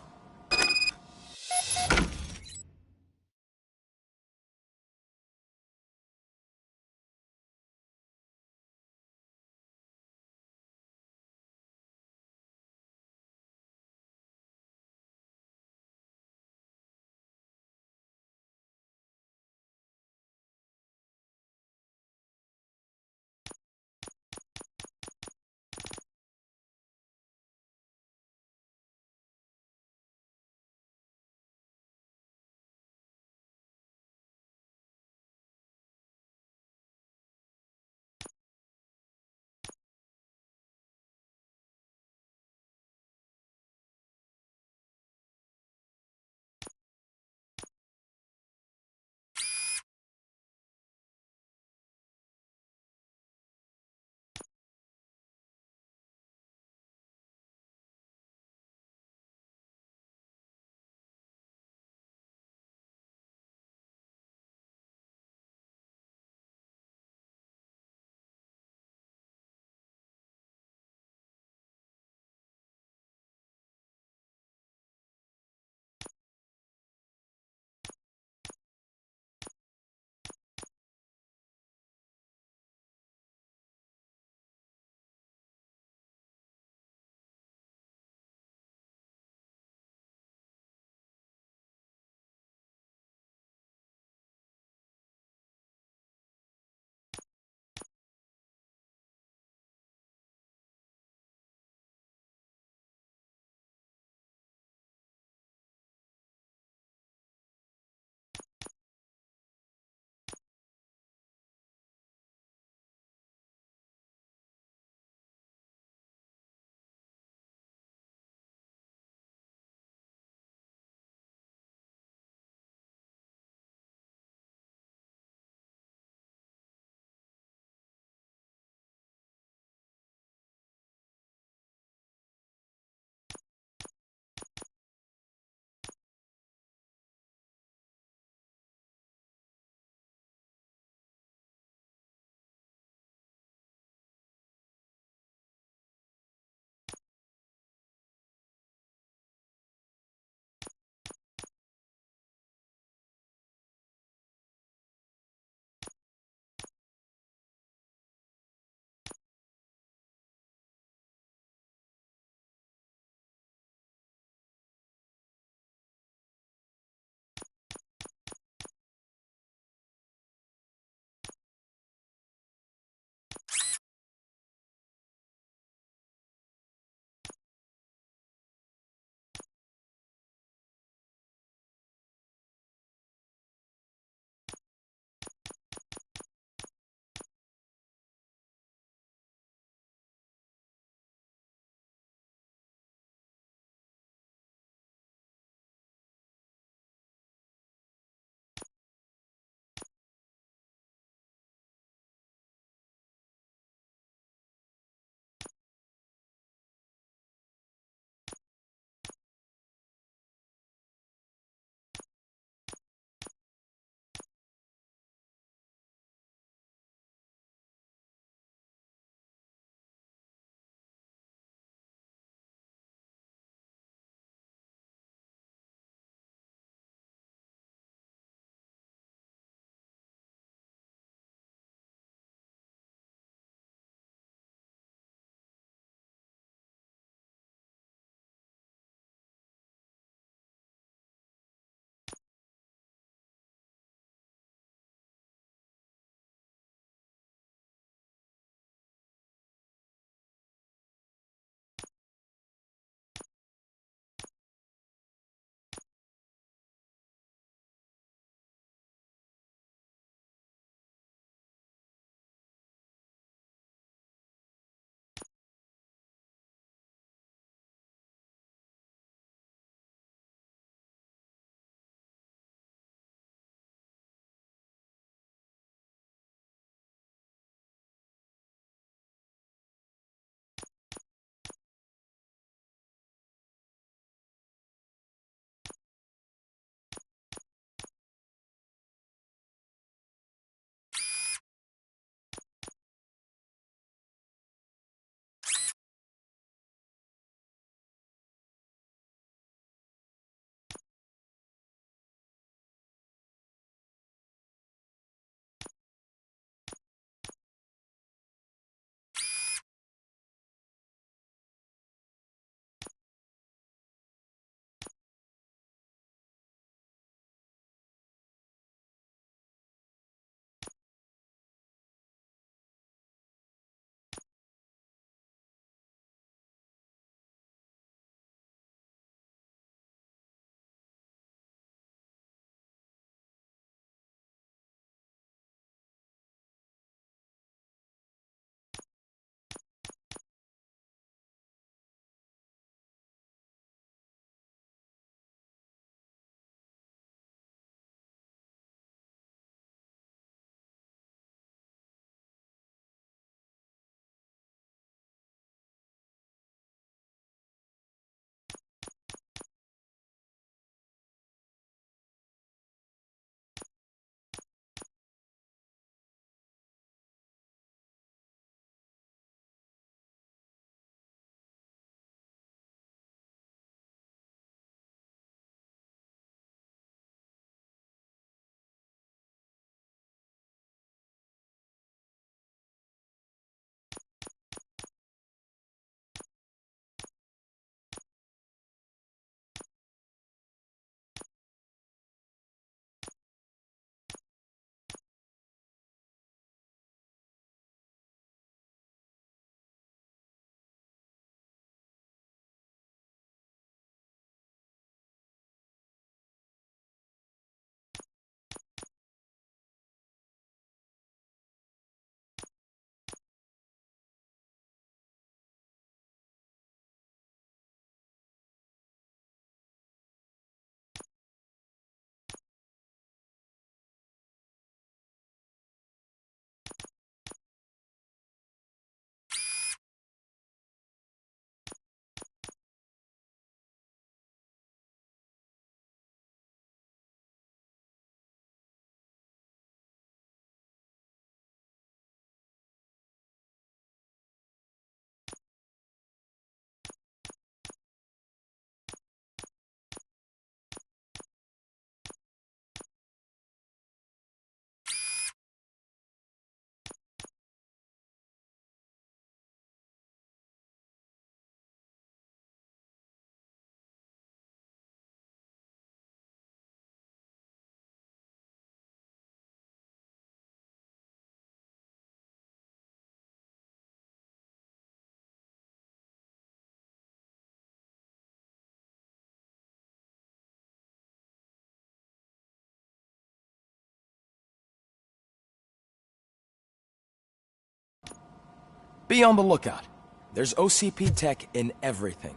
Be on the lookout. There's OCP tech in everything.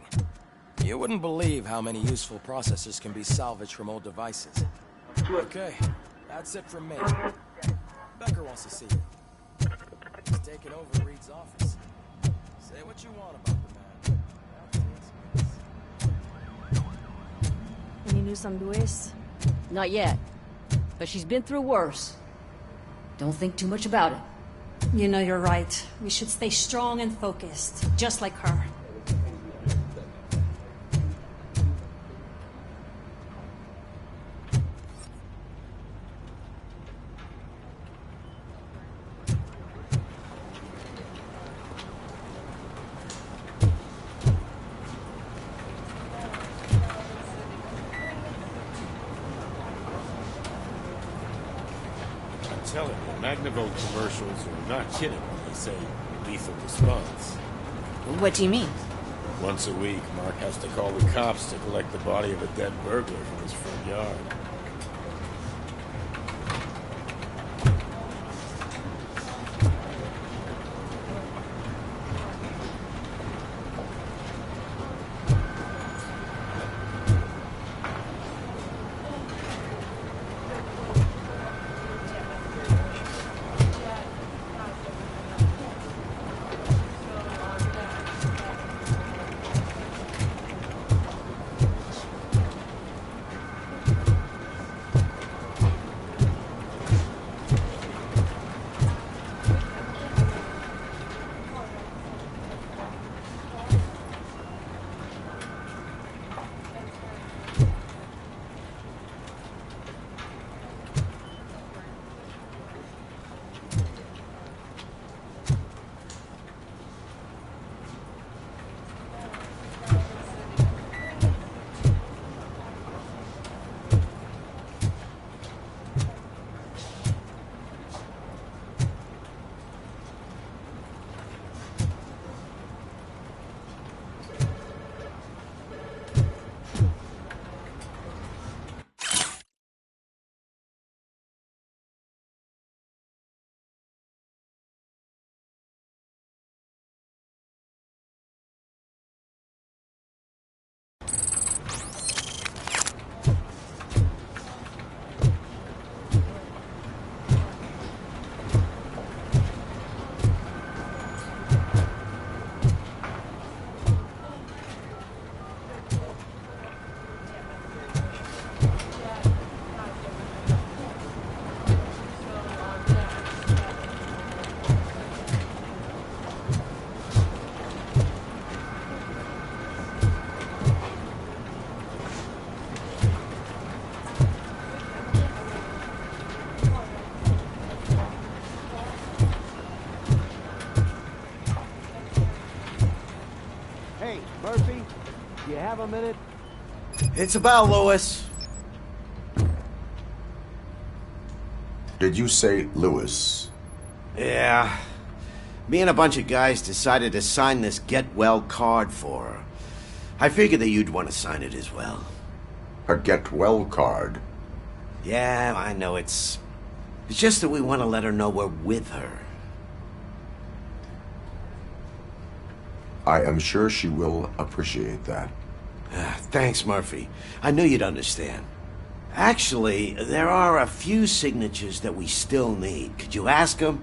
You wouldn't believe how many useful processors can be salvaged from old devices. Okay, that's it from me. Becker wants to see you. He's taking over Reed's office. Say what you want about the man. Any news on Luis? Not yet. But she's been through worse. Don't think too much about it. You know you're right. We should stay strong and focused, just like her. I'm telling you, Magnavolt commercials are not kidding when they say lethal response. What do you mean? Once a week, Mark has to call the cops to collect the body of a dead burglar from his front yard. Murphy, do you have a minute? It's about Lewis. Did you say Lewis? Yeah. Me and a bunch of guys decided to sign this get well card for her. I figured that you'd want to sign it as well. A get well card? Yeah, I know it's just that we want to let her know we're with her. I am sure she will appreciate that. Thanks, Murphy. I knew you'd understand. Actually, there are a few signatures that we still need. Could you ask them?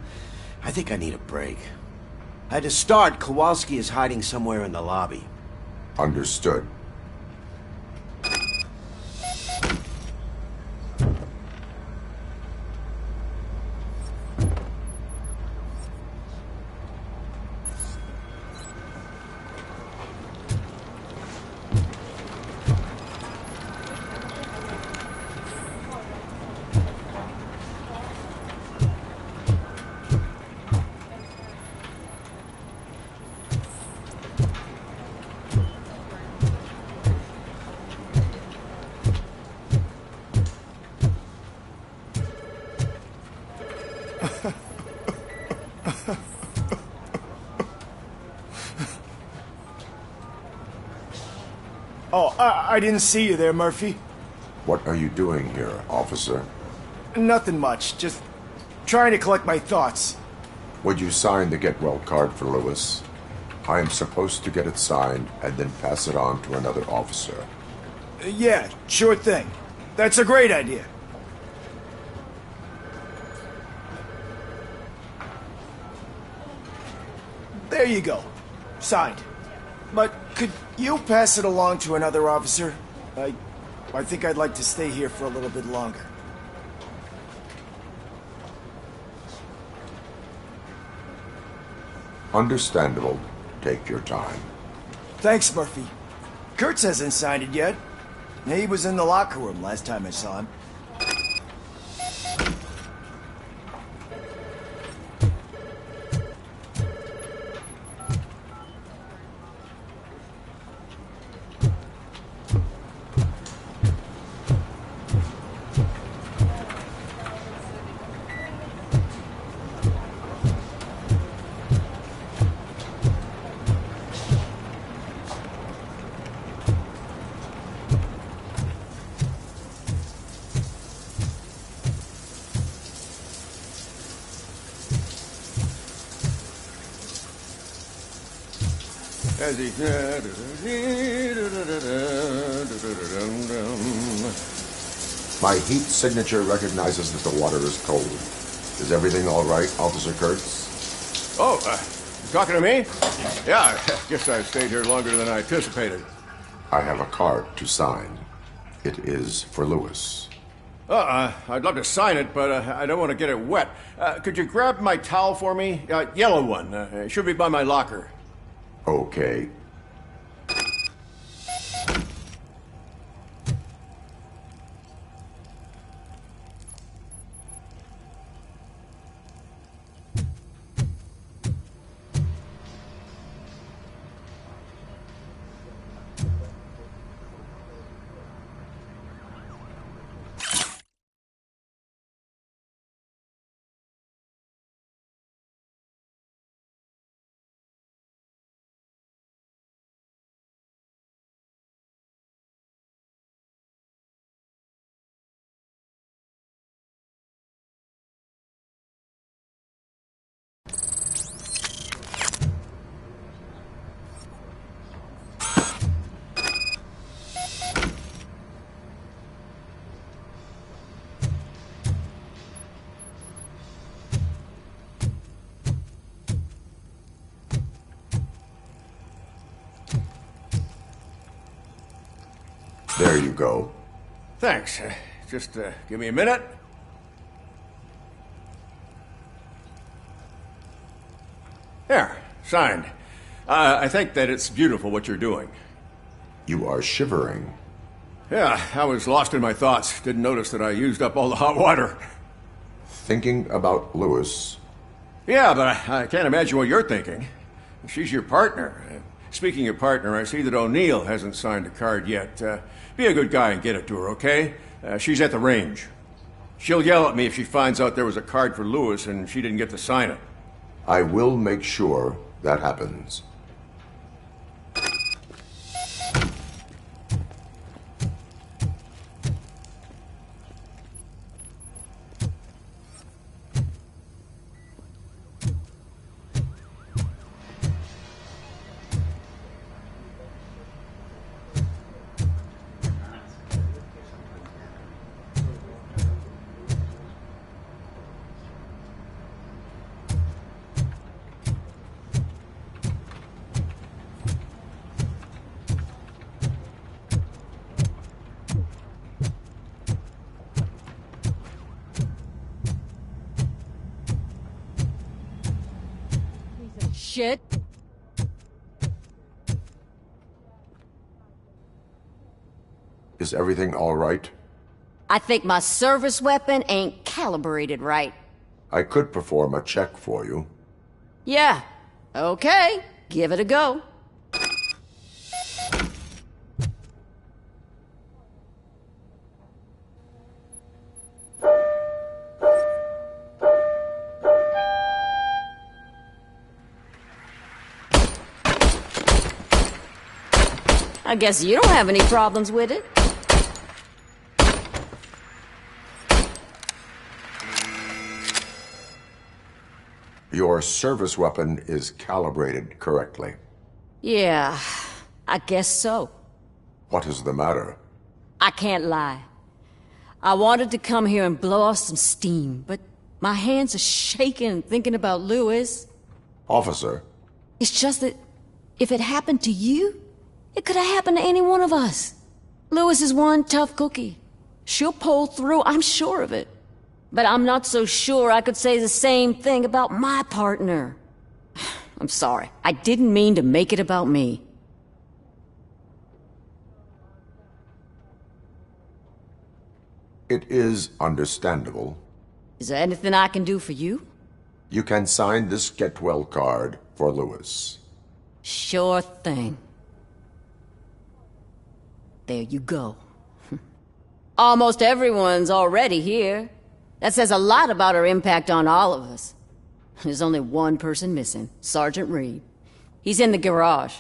I think I need a break. To start, Kowalski is hiding somewhere in the lobby. Understood. Oh, I didn't see you there, Murphy. What are you doing here, officer? Nothing much, just trying to collect my thoughts. Would you sign the get well card for Lewis? I am supposed to get it signed and then pass it on to another officer. Yeah, sure thing. That's a great idea. There you go. Signed. But could you pass it along to another officer? I think I'd like to stay here for a little bit longer. Understandable. Take your time. Thanks, Murphy. Kurtz hasn't signed it yet. He was in the locker room last time I saw him. My heat signature recognizes that the water is cold. Is everything all right, Officer Kurtz? Oh, you talking to me? Yeah, I guess I stayed here longer than I anticipated. I have a card to sign. It is for Lewis. I'd love to sign it, but I don't want to get it wet. Could you grab my towel for me? Yellow one. It should be by my locker. Okay. There you go. Thanks. Just give me a minute. There, signed. I think that it's beautiful what you're doing. You are shivering. Yeah, I was lost in my thoughts. Didn't notice that I used up all the hot water. Thinking about Lewis. Yeah, but I can't imagine what you're thinking. She's your partner. Speaking of partner, I see that O'Neill hasn't signed a card yet. Be a good guy and get it to her, okay? She's at the range. She'll yell at me if she finds out there was a card for Lewis and she didn't get to sign it. I will make sure that happens. Shit. Is everything all right? I think my service weapon ain't calibrated right. I could perform a check for you. Yeah. Okay. Give it a go. I guess you don't have any problems with it. Your service weapon is calibrated correctly. Yeah, I guess so. What is the matter? I can't lie. I wanted to come here and blow off some steam, but my hands are shaking thinking about Lewis. Officer. It's just that if it happened to you, it could have happened to any one of us. Lewis is one tough cookie. She'll pull through, I'm sure of it. But I'm not so sure I could say the same thing about my partner. I'm sorry. I didn't mean to make it about me. It is understandable. Is there anything I can do for you? You can sign this get well card for Lewis. Sure thing. There you go. Almost everyone's already here. That says a lot about her impact on all of us. There's only one person missing, Sergeant Reed. He's in the garage.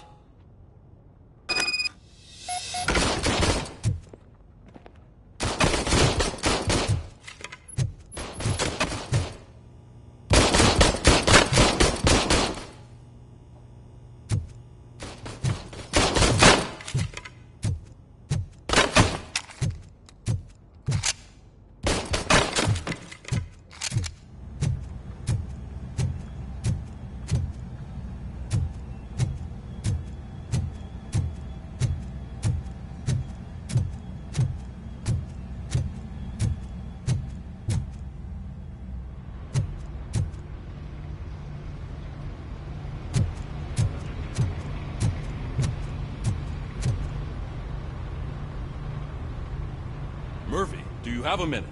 Murphy, do you have a minute?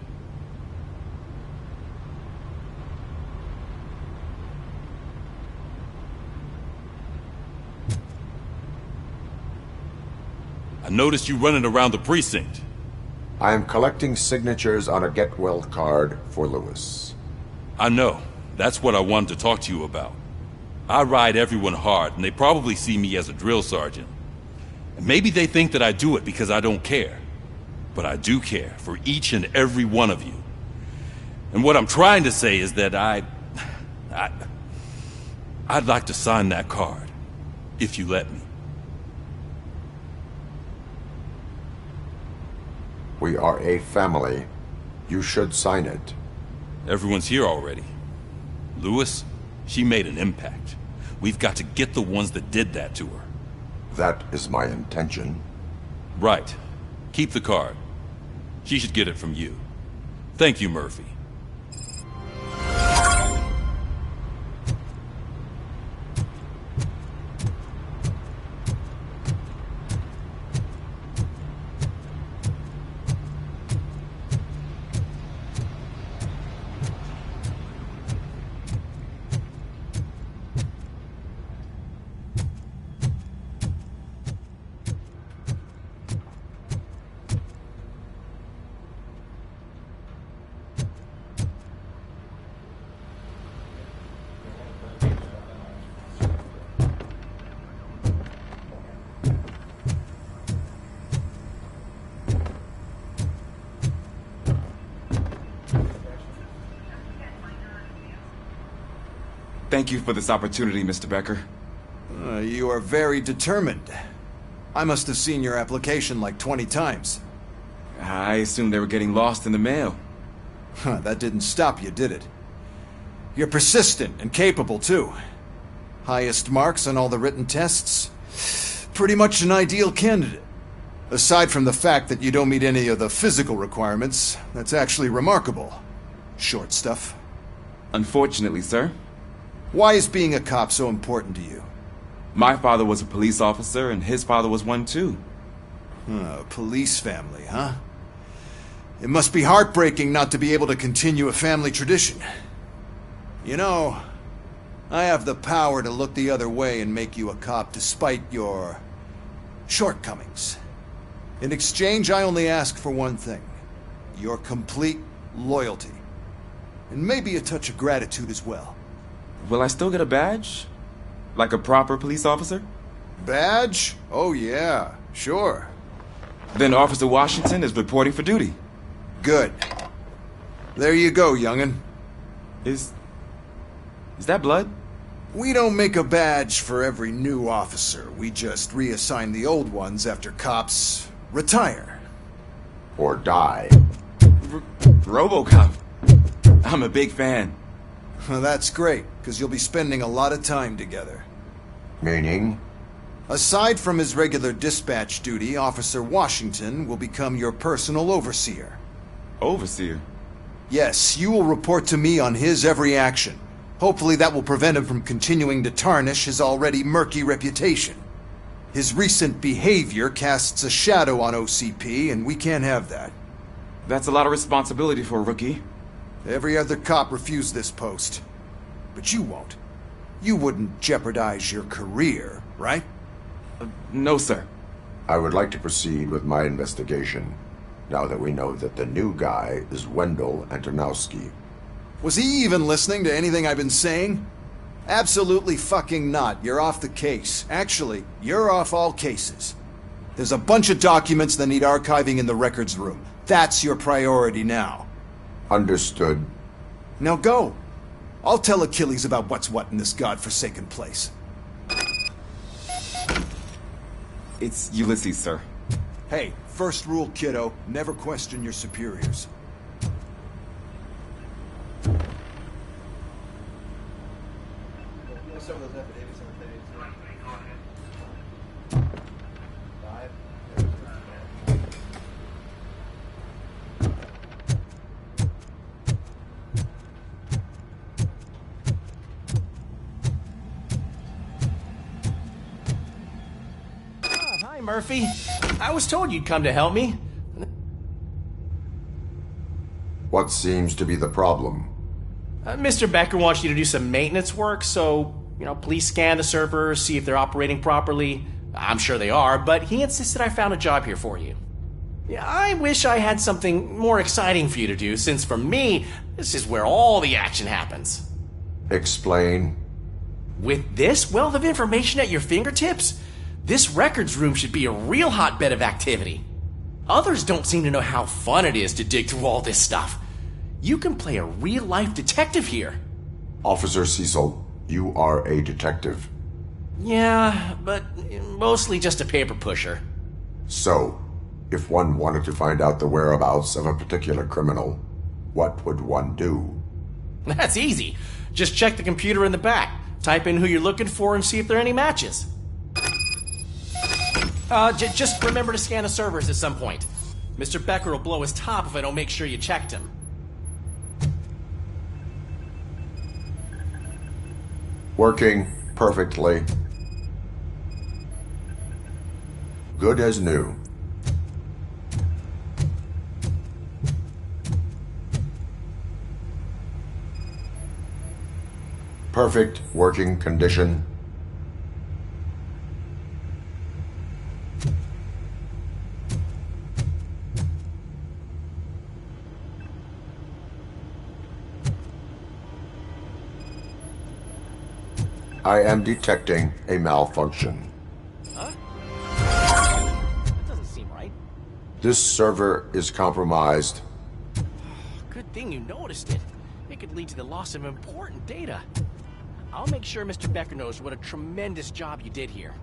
I noticed you running around the precinct. I am collecting signatures on a get well card for Lewis. I know. That's what I wanted to talk to you about. I ride everyone hard, and they probably see me as a drill sergeant. And maybe they think that I do it because I don't care. But I do care for each and every one of you. And what I'm trying to say is that I'd like to sign that card, if you let me. We are a family. You should sign it. Everyone's here already. Lewis, she made an impact. We've got to get the ones that did that to her. That is my intention. Right. Keep the card. She should get it from you. Thank you, Murphy. Thank you for this opportunity, Mr. Becker. You are very determined. I must have seen your application like 20 times. I assumed they were getting lost in the mail. That didn't stop you, did it? You're persistent and capable, too. Highest marks on all the written tests. Pretty much an ideal candidate. Aside from the fact that you don't meet any of the physical requirements, that's actually remarkable. Short stuff. Unfortunately, sir. Why is being a cop so important to you? My father was a police officer, and his father was one too. A police family, huh? It must be heartbreaking not to be able to continue a family tradition. You know, I have the power to look the other way and make you a cop despite your shortcomings. In exchange, I only ask for one thing. Your complete loyalty. And maybe a touch of gratitude as well. Will I still get a badge? Like a proper police officer? Badge? Oh yeah, sure. Then Officer Washington is reporting for duty. Good. There you go, young'un. Is Is that blood? We don't make a badge for every new officer. We just reassign the old ones after cops retire. Or die. Robocop. I'm a big fan. Well, that's great, because you'll be spending a lot of time together. Meaning? Aside from his regular dispatch duty, Officer Washington will become your personal overseer. Overseer? Yes, you will report to me on his every action. Hopefully that will prevent him from continuing to tarnish his already murky reputation. His recent behavior casts a shadow on OCP, and we can't have that. That's a lot of responsibility for a rookie. Every other cop refused this post. But you won't. You wouldn't jeopardize your career, right? No, sir. I would like to proceed with my investigation, now that we know that the new guy is Wendell Antonowski. Was he even listening to anything I've been saying? Absolutely fucking not. You're off the case. Actually, you're off all cases. There's a bunch of documents that need archiving in the records room. That's your priority now. Understood. Now go. I'll tell Achilles about what's what in this godforsaken place. It's Ulysses, sir. Hey, first rule, kiddo. Never question your superiors. Hi, Murphy. I was told you'd come to help me. What seems to be the problem? Mr. Becker wants you to do some maintenance work, so, please scan the servers, see if they're operating properly. I'm sure they are, but he insisted I found a job here for you. Yeah, I wish I had something more exciting for you to do, since for me, this is where all the action happens. Explain. With this wealth of information at your fingertips, this records room should be a real hotbed of activity. Others don't seem to know how fun it is to dig through all this stuff. You can play a real-life detective here. Officer Cecil, you are a detective. Yeah, but mostly just a paper pusher. So, if one wanted to find out the whereabouts of a particular criminal, what would one do? That's easy. Just check the computer in the back, type in who you're looking for, and see if there are any matches. Just remember to scan the servers at some point. Mr. Becker will blow his top if I don't make sure you checked him. Working perfectly. Good as new. Perfect working condition. I am detecting a malfunction. Huh? That doesn't seem right. This server is compromised. Good thing you noticed it. It could lead to the loss of important data. I'll make sure Mr. Becker knows what a tremendous job you did here.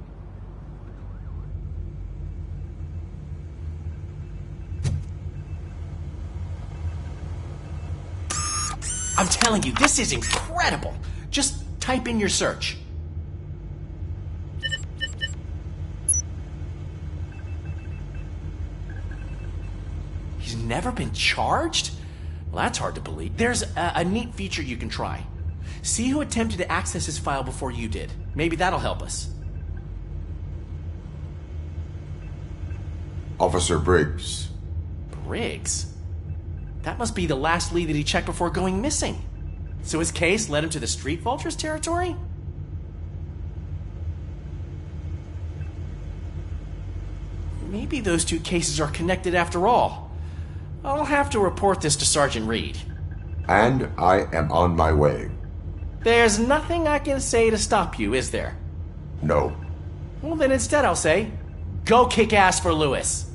I'm telling you, this is incredible. Just type in your search. He's never been charged? Well, that's hard to believe. There's a neat feature you can try. See who attempted to access his file before you did. Maybe that'll help us. Officer Briggs. Briggs? That must be the last lead that he checked before going missing. So his case led him to the Street Vultures territory? Maybe those two cases are connected after all. I'll have to report this to Sergeant Reed. And I am on my way. There's nothing I can say to stop you, is there? No. Well, then instead I'll say, go kick ass for Lewis.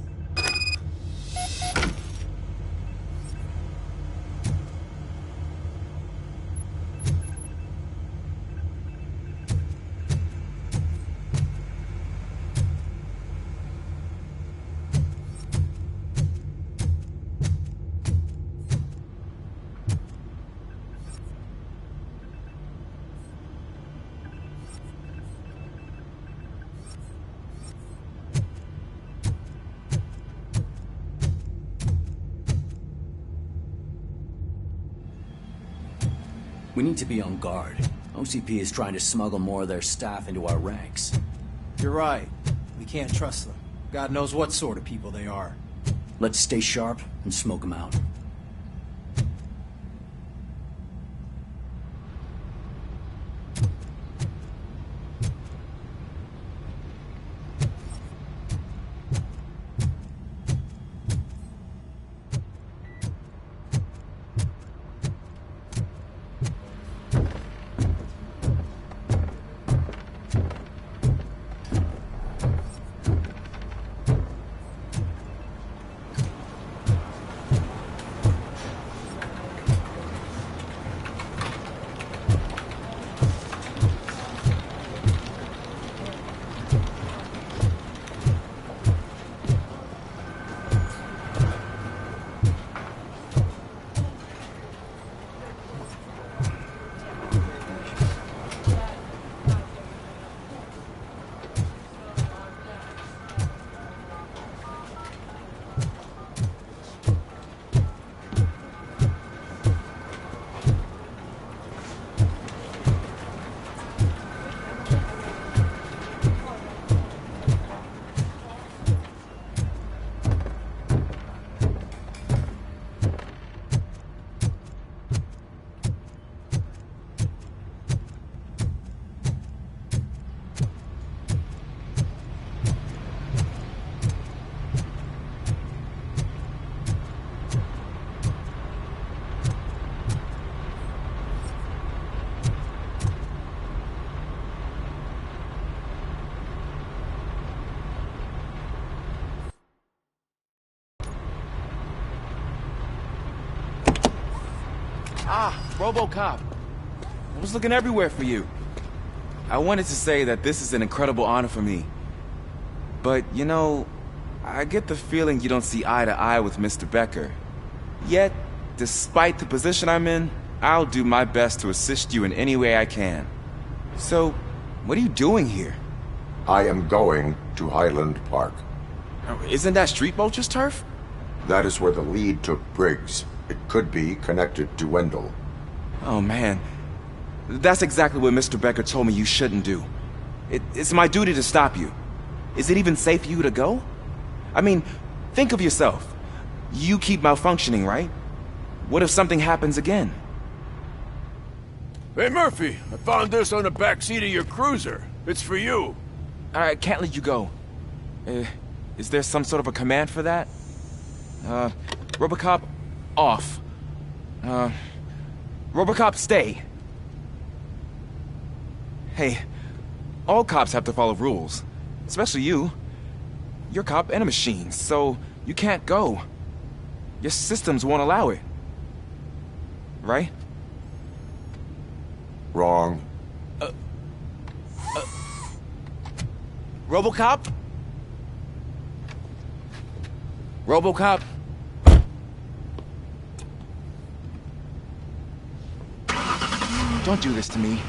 We need to be on guard. OCP is trying to smuggle more of their staff into our ranks. You're right. We can't trust them. God knows what sort of people they are. Let's stay sharp and smoke them out. Ah, Robocop. I was looking everywhere for you. I wanted to say that this is an incredible honor for me. But, you know, I get the feeling you don't see eye to eye with Mr. Becker. Yet, despite the position I'm in, I'll do my best to assist you in any way I can. So, what are you doing here? I am going to Highland Park. Isn't that Street Vulture's turf? That is where the lead took Briggs. It could be connected to Wendell. Oh, man. That's exactly what Mr. Becker told me you shouldn't do. It's my duty to stop you. Is it even safe for you to go? I mean, think of yourself. You keep malfunctioning, right? What if something happens again? Hey, Murphy, I found this on the back seat of your cruiser. It's for you. I can't let you go. Is there some sort of a command for that? Robocop, off. Robocop, stay. Hey, all cops have to follow rules. Especially you. You're a cop and a machine, so you can't go. Your systems won't allow it. Right? Wrong. Robocop? Robocop? Don't do this to me.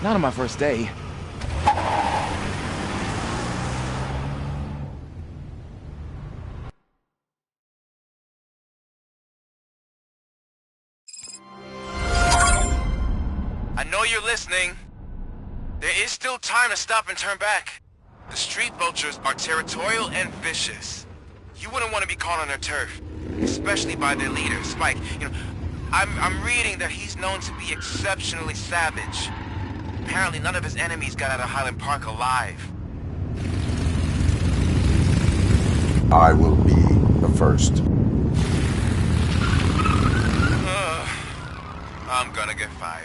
Not on my first day. I know you're listening. There is still time to stop and turn back. The street vultures are territorial and vicious. You wouldn't want to be caught on their turf, especially by their leader, Spike. You know, I'm reading that he's known to be exceptionally savage. Apparently none of his enemies got out of Highland Park alive. I will be the first. I'm gonna get fired.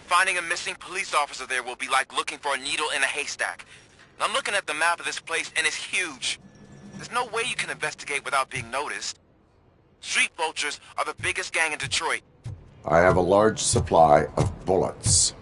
Finding a missing police officer there will be like looking for a needle in a haystack. And I'm looking at the map of this place and it's huge. There's no way you can investigate without being noticed. Street vultures are the biggest gang in Detroit. I have a large supply of bullets.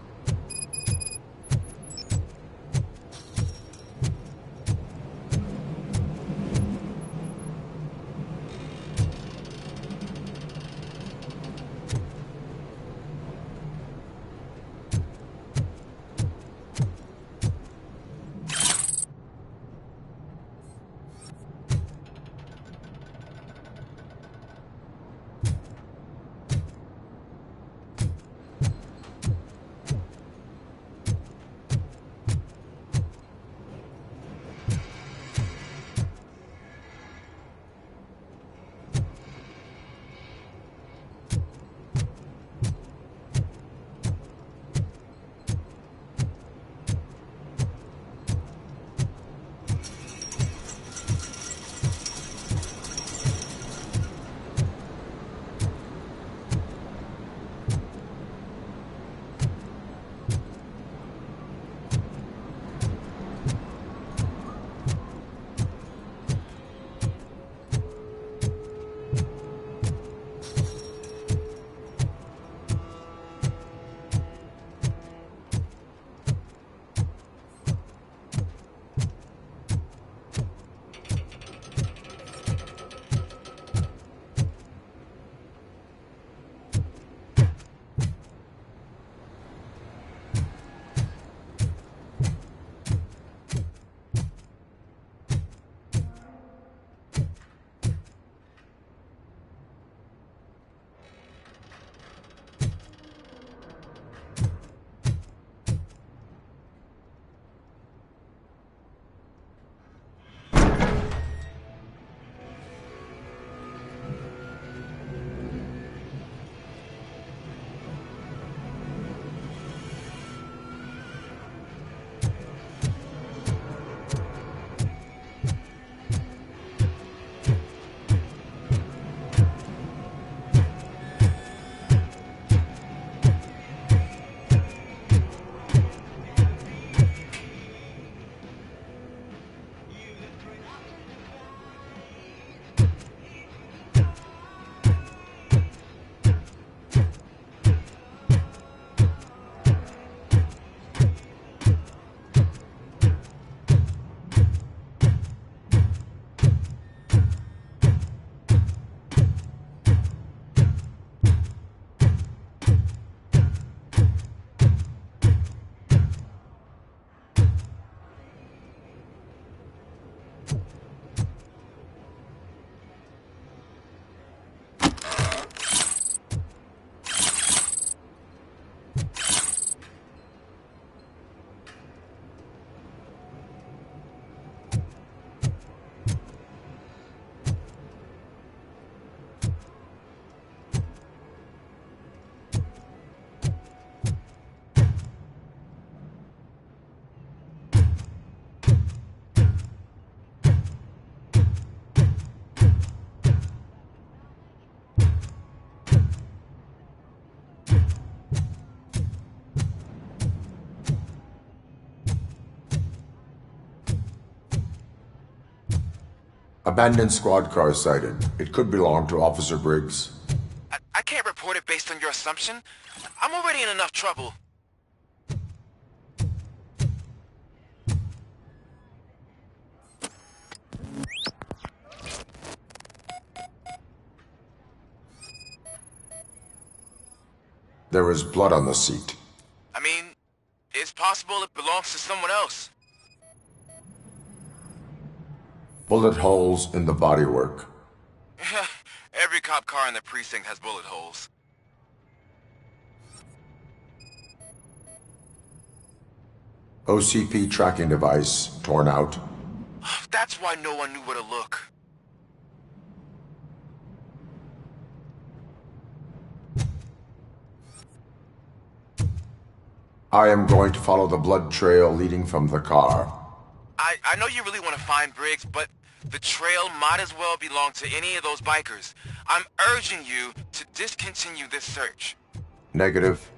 Abandoned squad car sighted. It could belong to Officer Briggs. I can't report it based on your assumption. I'm already in enough trouble. There is blood on the seat. I mean, it's possible it belongs to someone else. Bullet holes in the bodywork. Every cop car in the precinct has bullet holes. OCP tracking device torn out. That's why no one knew where to look. I am going to follow the blood trail leading from the car. I know you really want to find Briggs, but the trail might as well belong to any of those bikers. I'm urging you to discontinue this search. Negative.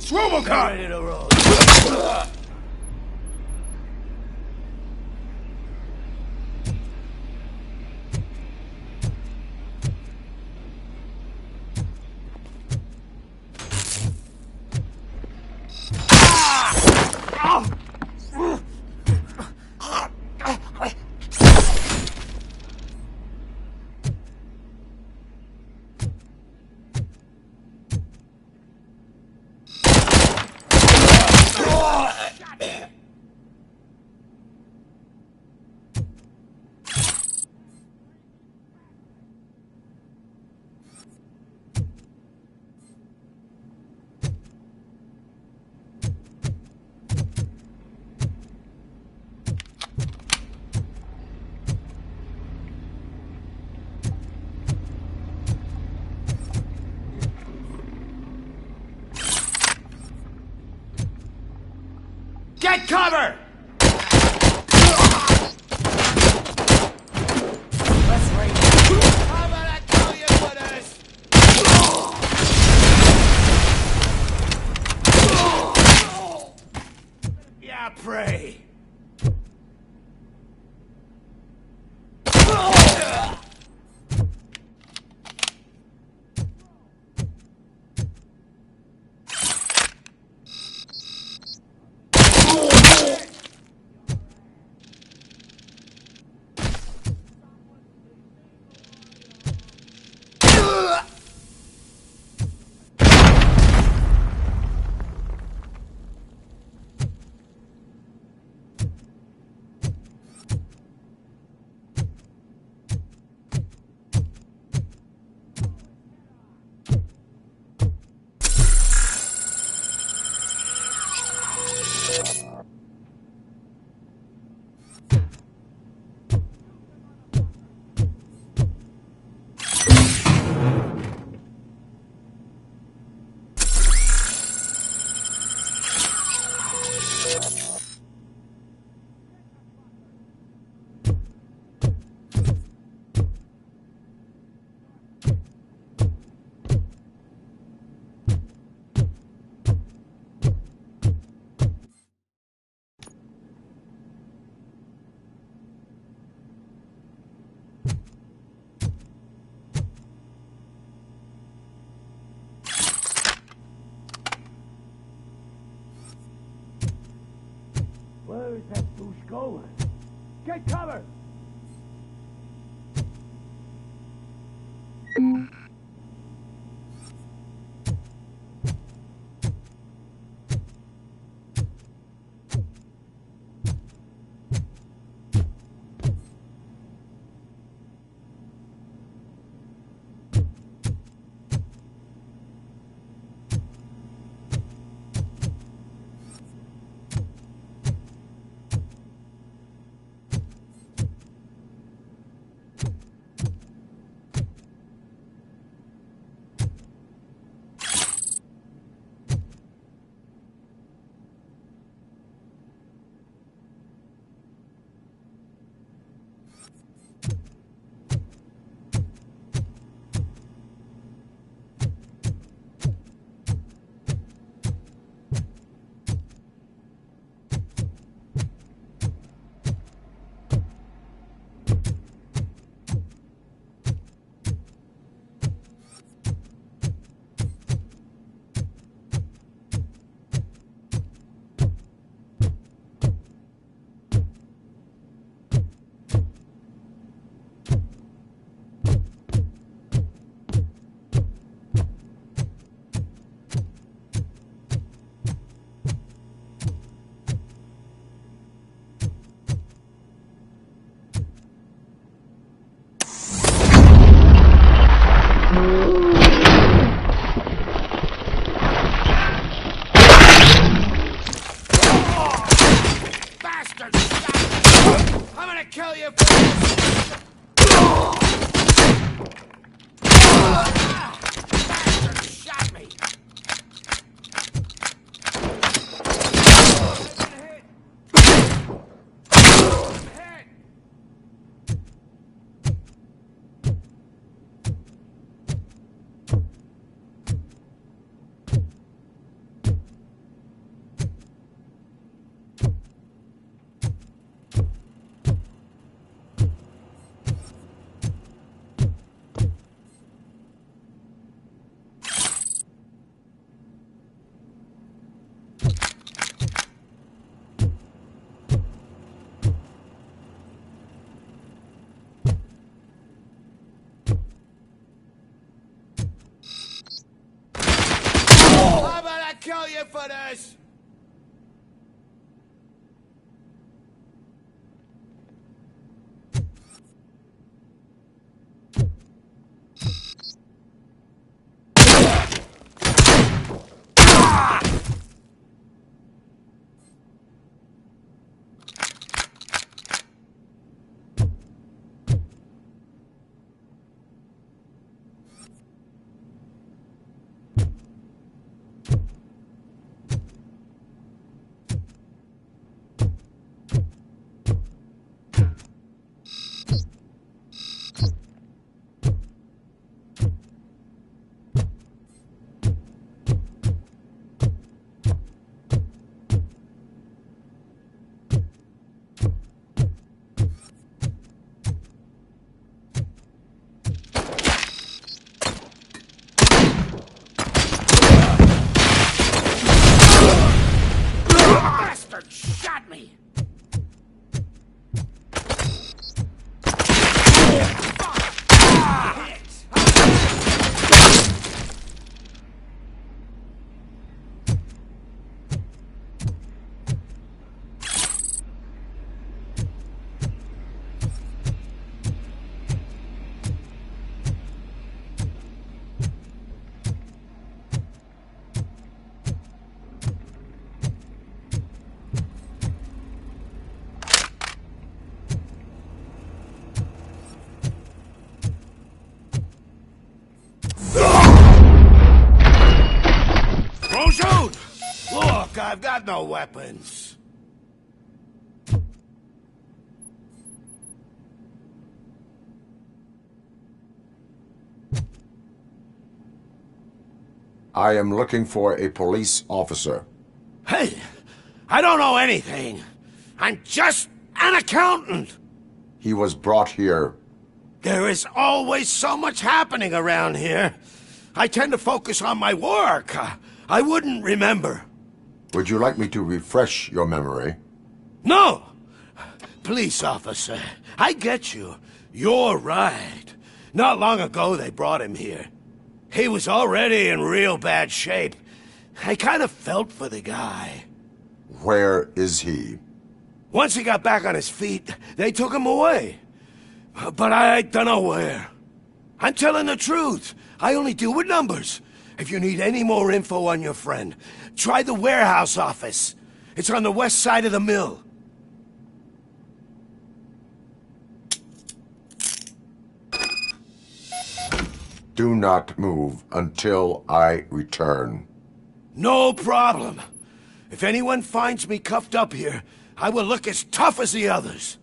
It's Robocop! Ready to roll. Get cover! Let's raid. How about I tell you what us? Yeah, pray. Where is that douche going? Get cover! orders! Shot me! Don't shoot! Look, I've got no weapons. I am looking for a police officer. Hey, I don't know anything. I'm just an accountant. He was brought here. There is always so much happening around here. I tend to focus on my work. I wouldn't remember. Would you like me to refresh your memory? No! Police officer, I get you. You're right. Not long ago they brought him here. He was already in real bad shape. I kind of felt for the guy. Where is he? Once he got back on his feet, they took him away. But I don't know where. I'm telling the truth. I only deal with numbers. If you need any more info on your friend, try the warehouse office. It's on the west side of the mill. Do not move until I return. No problem. If anyone finds me cuffed up here, I will look as tough as the others.